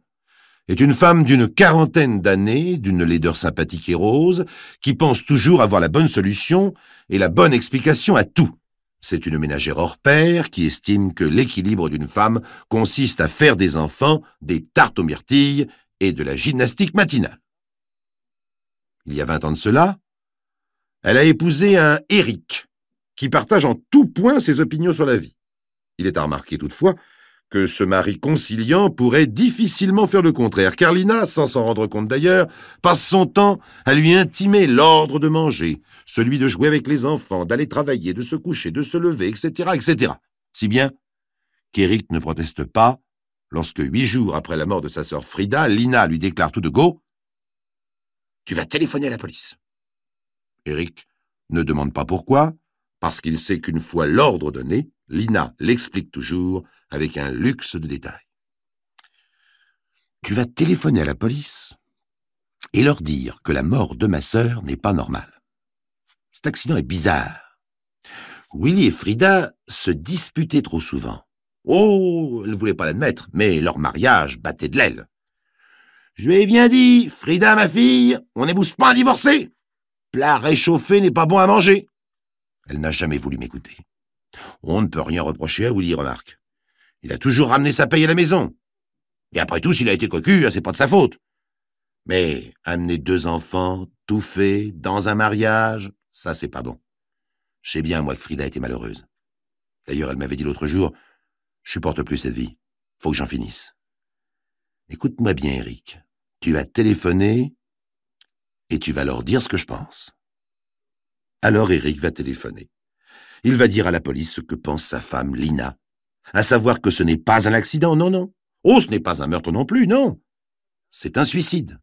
est une femme d'une 40aine d'années, d'une laideur sympathique et rose, qui pense toujours avoir la bonne solution et la bonne explication à tout. C'est une ménagère hors pair qui estime que l'équilibre d'une femme consiste à faire des enfants, des tartes aux myrtilles et de la gymnastique matinale. Il y a 20 ans de cela, elle a épousé un Eric, qui partage en tout point ses opinions sur la vie. Il est à remarquer toutefois que ce mari conciliant pourrait difficilement faire le contraire, car Lina, sans s'en rendre compte d'ailleurs, passe son temps à lui intimer l'ordre de manger, celui de jouer avec les enfants, d'aller travailler, de se coucher, de se lever, etc., etc. Si bien qu'Eric ne proteste pas lorsque 8 jours après la mort de sa sœur Frida, Lina lui déclare tout de go « Tu vas téléphoner à la police ». Eric ne demande pas pourquoi, parce qu'il sait qu'une fois l'ordre donné, Lina l'explique toujours avec un luxe de détails. « Tu vas téléphoner à la police et leur dire que la mort de ma sœur n'est pas normale. Cet accident est bizarre. Willy et Frida se disputaient trop souvent. Oh, elle ne voulait pas l'admettre, mais leur mariage battait de l'aile. « Je lui ai bien dit, Frida, ma fille, on n'épouse pas un divorcé. Plat réchauffé n'est pas bon à manger. » Elle n'a jamais voulu m'écouter. On ne peut rien reprocher à Willy, remarque. Il a toujours ramené sa paye à la maison. Et après tout, s'il a été cocu, c'est pas de sa faute. Mais amener 2 enfants, tout fait, dans un mariage, ça c'est pas bon. Je sais bien, moi, que Frida était malheureuse. D'ailleurs, elle m'avait dit l'autre jour, je supporte plus cette vie. Faut que j'en finisse. Écoute-moi bien, Eric. Tu vas téléphoner et tu vas leur dire ce que je pense. Alors Eric va téléphoner. Il va dire à la police ce que pense sa femme, Lina. À savoir que ce n'est pas un accident, non, non. Oh, ce n'est pas un meurtre non plus, non. C'est un suicide.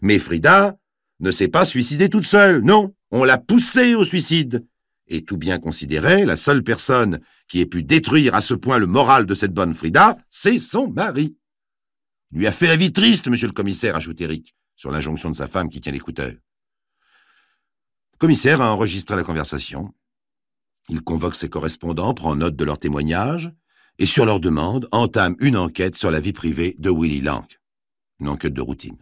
Mais Frida ne s'est pas suicidée toute seule, non. On l'a poussée au suicide. Et tout bien considéré, la seule personne qui ait pu détruire à ce point le moral de cette bonne Frida, c'est son mari. Il lui a fait la vie triste, monsieur le commissaire, ajoute Eric, sur l'injonction de sa femme qui tient l'écouteur. Le commissaire a enregistré la conversation. Il convoque ses correspondants, prend note de leurs témoignages et, sur leur demande, entame une enquête sur la vie privée de Willy Lang. Une enquête de routine.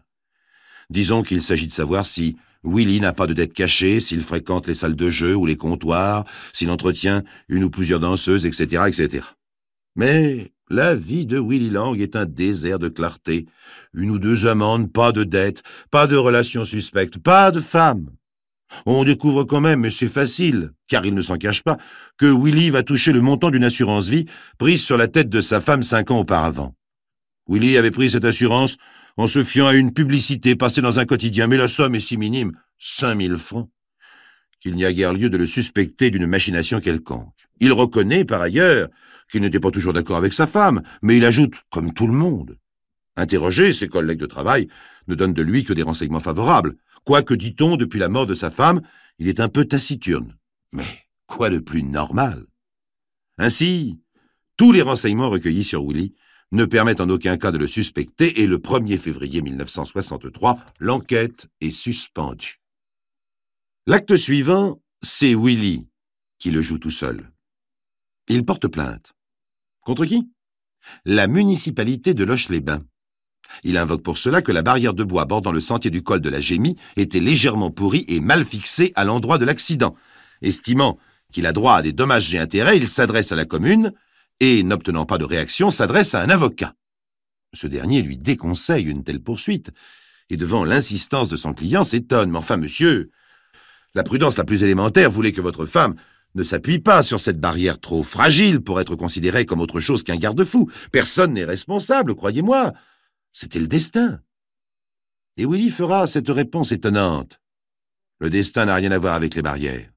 Disons qu'il s'agit de savoir si Willy n'a pas de dettes cachées, s'il fréquente les salles de jeu ou les comptoirs, s'il entretient une ou plusieurs danseuses, etc., etc. Mais la vie de Willy Lang est un désert de clarté. 1 ou 2 amendes, pas de dettes, pas de relations suspectes, pas de femmes. On découvre quand même, mais c'est facile, car il ne s'en cache pas, que Willy va toucher le montant d'une assurance vie prise sur la tête de sa femme 5 ans auparavant. Willy avait pris cette assurance en se fiant à une publicité passée dans un quotidien, mais la somme est si minime, 5 000 francs, qu'il n'y a guère lieu de le suspecter d'une machination quelconque. Il reconnaît, par ailleurs, qu'il n'était pas toujours d'accord avec sa femme, mais il ajoute, comme tout le monde. Interrogé, ses collègues de travail ne donnent de lui que des renseignements favorables. Quoique, dit-on, depuis la mort de sa femme, il est un peu taciturne. Mais quoi de plus normal? Ainsi, tous les renseignements recueillis sur Willy ne permettent en aucun cas de le suspecter et le 1er février 1963, l'enquête est suspendue. L'acte suivant, c'est Willy qui le joue tout seul. Il porte plainte. Contre qui? La municipalité de Loche-les-Bains. Il invoque pour cela que la barrière de bois bordant le sentier du col de la Gémie était légèrement pourrie et mal fixée à l'endroit de l'accident. Estimant qu'il a droit à des dommages et intérêts, il s'adresse à la commune et, n'obtenant pas de réaction, s'adresse à un avocat. Ce dernier lui déconseille une telle poursuite et, devant l'insistance de son client, s'étonne. « Mais enfin, monsieur, la prudence la plus élémentaire voulait que votre femme ne s'appuie pas sur cette barrière trop fragile pour être considérée comme autre chose qu'un garde-fou. Personne n'est responsable, croyez-moi. C'était le destin. » Et Willy fera cette réponse étonnante. Le destin n'a rien à voir avec les barrières.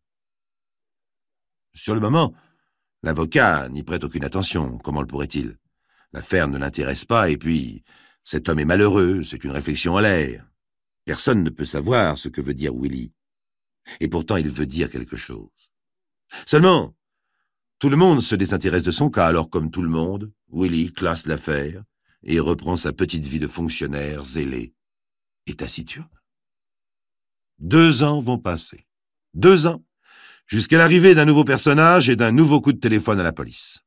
Sur le moment, l'avocat n'y prête aucune attention. Comment le pourrait-il? L'affaire ne l'intéresse pas, et puis, cet homme est malheureux, c'est une réflexion à l'air. Personne ne peut savoir ce que veut dire Willy. Et pourtant, il veut dire quelque chose. Seulement, tout le monde se désintéresse de son cas, alors comme tout le monde, Willy classe l'affaire et reprend sa petite vie de fonctionnaire zélé et taciturne. 2 ans vont passer. 2 ans, jusqu'à l'arrivée d'un nouveau personnage et d'un nouveau coup de téléphone à la police.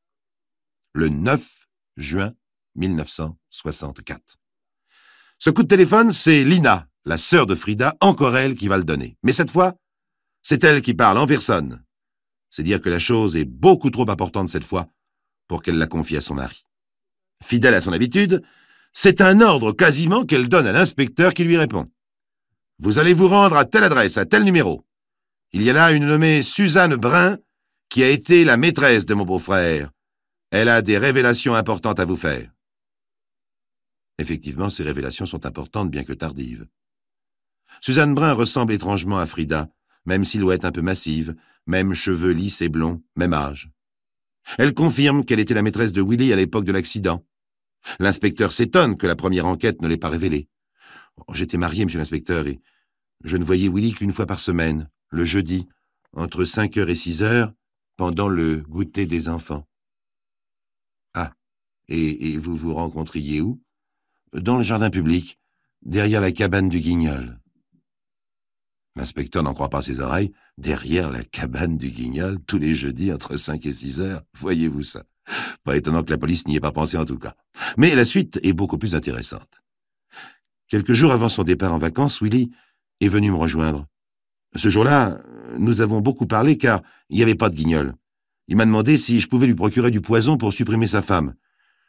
Le 9 juin 1964. Ce coup de téléphone, c'est Lina, la sœur de Frida, encore elle qui va le donner. Mais cette fois, c'est elle qui parle en personne. C'est dire que la chose est beaucoup trop importante cette fois pour qu'elle la confie à son mari. Fidèle à son habitude, c'est un ordre quasiment qu'elle donne à l'inspecteur qui lui répond. Vous allez vous rendre à telle adresse, à tel numéro. Il y a là une nommée Suzanne Brun qui a été la maîtresse de mon beau-frère. Elle a des révélations importantes à vous faire. » Effectivement, ces révélations sont importantes, bien que tardives. Suzanne Brun ressemble étrangement à Frida, même silhouette un peu massive, même cheveux lisses et blonds, même âge. Elle confirme qu'elle était la maîtresse de Willy à l'époque de l'accident. L'inspecteur s'étonne que la première enquête ne l'ait pas révélée. « J'étais marié, monsieur l'inspecteur, et je ne voyais Willy qu'une fois par semaine, le jeudi, entre 5h et 6h, pendant le goûter des enfants. » « Ah, et vous vous rencontriez où ? » ?»« Dans le jardin public, derrière la cabane du Guignol. » L'inspecteur n'en croit pas ses oreilles. Derrière la cabane du Guignol, tous les jeudis entre 5 et 6 heures. Voyez-vous ça? Pas étonnant que la police n'y ait pas pensé en tout cas. Mais la suite est beaucoup plus intéressante. Quelques jours avant son départ en vacances, Willy est venu me rejoindre. Ce jour-là, nous avons beaucoup parlé car il n'y avait pas de Guignol. Il m'a demandé si je pouvais lui procurer du poison pour supprimer sa femme.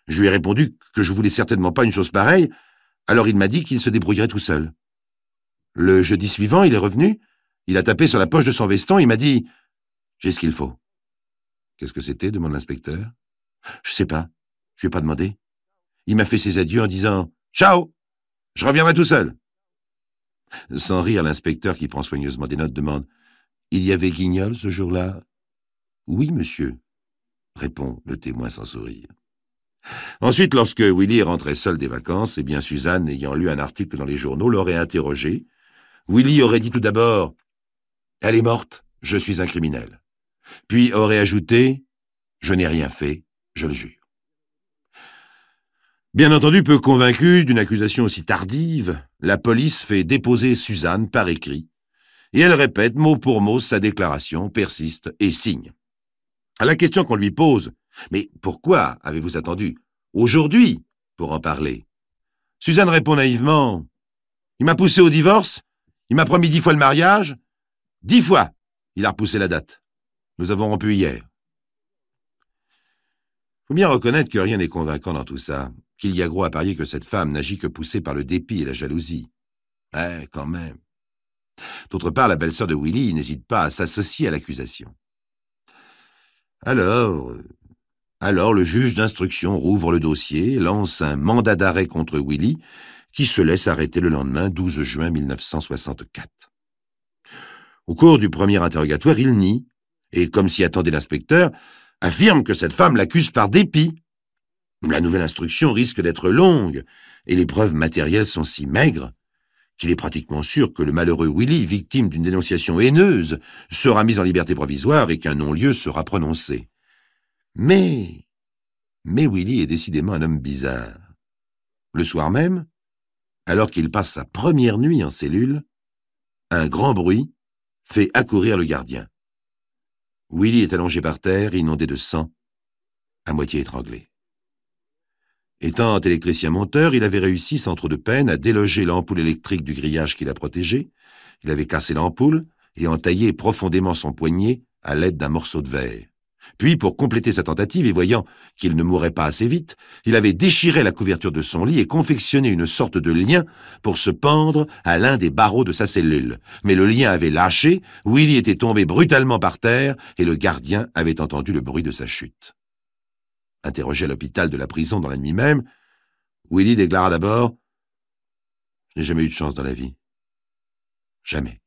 Je lui ai répondu que je voulais certainement pas une chose pareille, alors il m'a dit qu'il se débrouillerait tout seul. Le jeudi suivant, il est revenu, il a tapé sur la poche de son veston, il m'a dit « J'ai ce qu'il faut. » « Qu'est-ce que c'était » demande l'inspecteur. « Je sais pas, je lui ai pas demandé. Il m'a fait ses adieux en disant « Ciao, je reviendrai tout seul. » Sans rire, l'inspecteur, qui prend soigneusement des notes, demande « Il y avait Guignol ce jour-là » ?« Oui, monsieur, » répond le témoin sans sourire. Ensuite, lorsque Willy est rentré seul des vacances, Suzanne, ayant lu un article dans les journaux, l'aurait interrogé. Willy aurait dit tout d'abord « Elle est morte, je suis un criminel ». Puis aurait ajouté « Je n'ai rien fait, je le jure ». Bien entendu, peu convaincu d'une accusation aussi tardive, la police fait déposer Suzanne par écrit, et elle répète mot pour mot sa déclaration, persiste et signe. À la question qu'on lui pose « Mais pourquoi avez-vous attendu aujourd'hui pour en parler ?» Suzanne répond naïvement « Il m'a poussé au divorce, il m'a promis 10 fois le mariage, 10 fois il a repoussé la date. Nous avons rompu hier. » Faut bien reconnaître que rien n'est convaincant dans tout ça, qu'il y a gros à parier que cette femme n'agit que poussée par le dépit et la jalousie. Quand même. D'autre part, la belle-sœur de Willy n'hésite pas à s'associer à l'accusation. Alors, le juge d'instruction rouvre le dossier, lance un mandat d'arrêt contre Willy, qui se laisse arrêter le lendemain, 12 juin 1964. Au cours du premier interrogatoire, il nie, et comme s'y attendait l'inspecteur, affirme que cette femme l'accuse par dépit. La nouvelle instruction risque d'être longue, et les preuves matérielles sont si maigres qu'il est pratiquement sûr que le malheureux Willy, victime d'une dénonciation haineuse, sera mis en liberté provisoire et qu'un non-lieu sera prononcé. Mais Willy est décidément un homme bizarre. Le soir même, alors qu'il passe sa première nuit en cellule, un grand bruit fait accourir le gardien. Willy est allongé par terre, inondé de sang, à moitié étranglé. Étant électricien monteur, il avait réussi sans trop de peine à déloger l'ampoule électrique du grillage qui la protégeait. Il avait cassé l'ampoule et entaillé profondément son poignet à l'aide d'un morceau de verre. Puis, pour compléter sa tentative et voyant qu'il ne mourrait pas assez vite, il avait déchiré la couverture de son lit et confectionné une sorte de lien pour se pendre à l'un des barreaux de sa cellule. Mais le lien avait lâché, Willy était tombé brutalement par terre et le gardien avait entendu le bruit de sa chute. Interrogé à l'hôpital de la prison dans la nuit même, Willy déclara d'abord « Je n'ai jamais eu de chance dans la vie. Jamais. »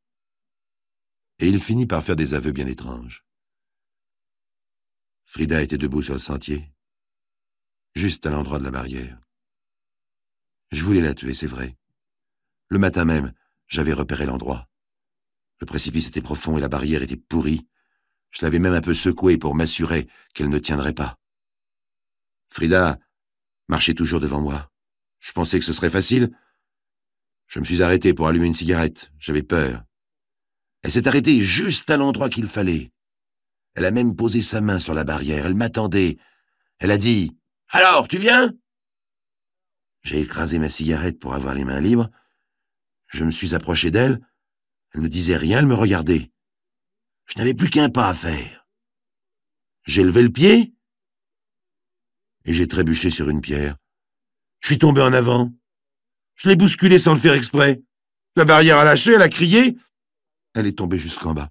Et il finit par faire des aveux bien étranges. Frida était debout sur le sentier, juste à l'endroit de la barrière. Je voulais la tuer, c'est vrai. Le matin même, j'avais repéré l'endroit. Le précipice était profond et la barrière était pourrie. Je l'avais même un peu secouée pour m'assurer qu'elle ne tiendrait pas. Frida marchait toujours devant moi. Je pensais que ce serait facile. Je me suis arrêté pour allumer une cigarette. J'avais peur. Elle s'est arrêtée juste à l'endroit qu'il fallait. Elle a même posé sa main sur la barrière. Elle m'attendait. Elle a dit « Alors, tu viens ?» J'ai écrasé ma cigarette pour avoir les mains libres. Je me suis approché d'elle. Elle ne disait rien, elle me regardait. Je n'avais plus qu'un pas à faire. J'ai levé le pied et j'ai trébuché sur une pierre. Je suis tombé en avant. Je l'ai bousculé sans le faire exprès. La barrière a lâché, elle a crié. Elle est tombée jusqu'en bas.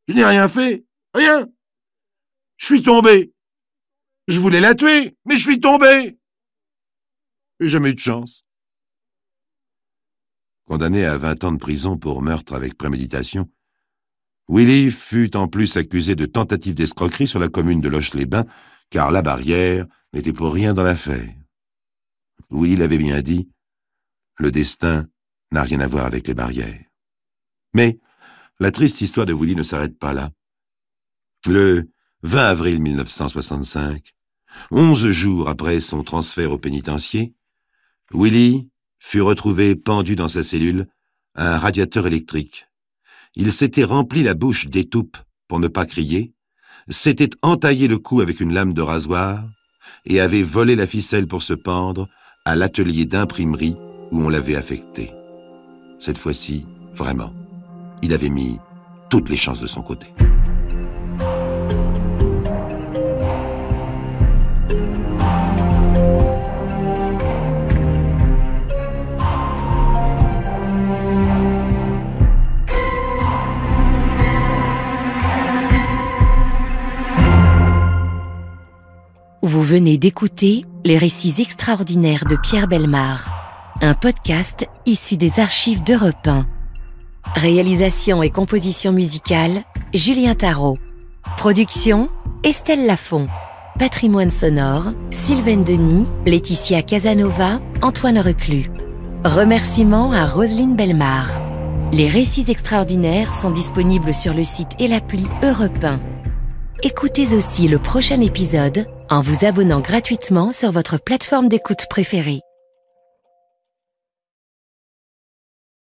Je n'ai rien fait. Rien. Je suis tombé. Je voulais la tuer, mais je suis tombé. J'ai jamais eu de chance. Condamné à 20 ans de prison pour meurtre avec préméditation, Willy fut en plus accusé de tentative d'escroquerie sur la commune de Loche-les-Bains, car la barrière n'était pour rien dans l'affaire. Willy l'avait bien dit, le destin n'a rien à voir avec les barrières. Mais la triste histoire de Willy ne s'arrête pas là. Le 20 avril 1965, 11 jours après son transfert au pénitencier, Willy fut retrouvé pendu dans sa cellule à un radiateur électrique. Il s'était rempli la bouche d'étoupe pour ne pas crier, s'était entaillé le cou avec une lame de rasoir et avait volé la ficelle pour se pendre à l'atelier d'imprimerie où on l'avait affecté. Cette fois-ci, vraiment, il avait mis toutes les chances de son côté. Vous venez d'écouter Les récits extraordinaires de Pierre Bellemare, un podcast issu des archives d'Europe 1. Réalisation et composition musicale, Julien Tarot. Production, Estelle Lafont. Patrimoine sonore, Sylvaine Denis, Laetitia Casanova, Antoine Reclus. Remerciements à Roselyne Bellemare. Les récits extraordinaires sont disponibles sur le site et l'appli Europe 1. Écoutez aussi le prochain épisode en vous abonnant gratuitement sur votre plateforme d'écoute préférée.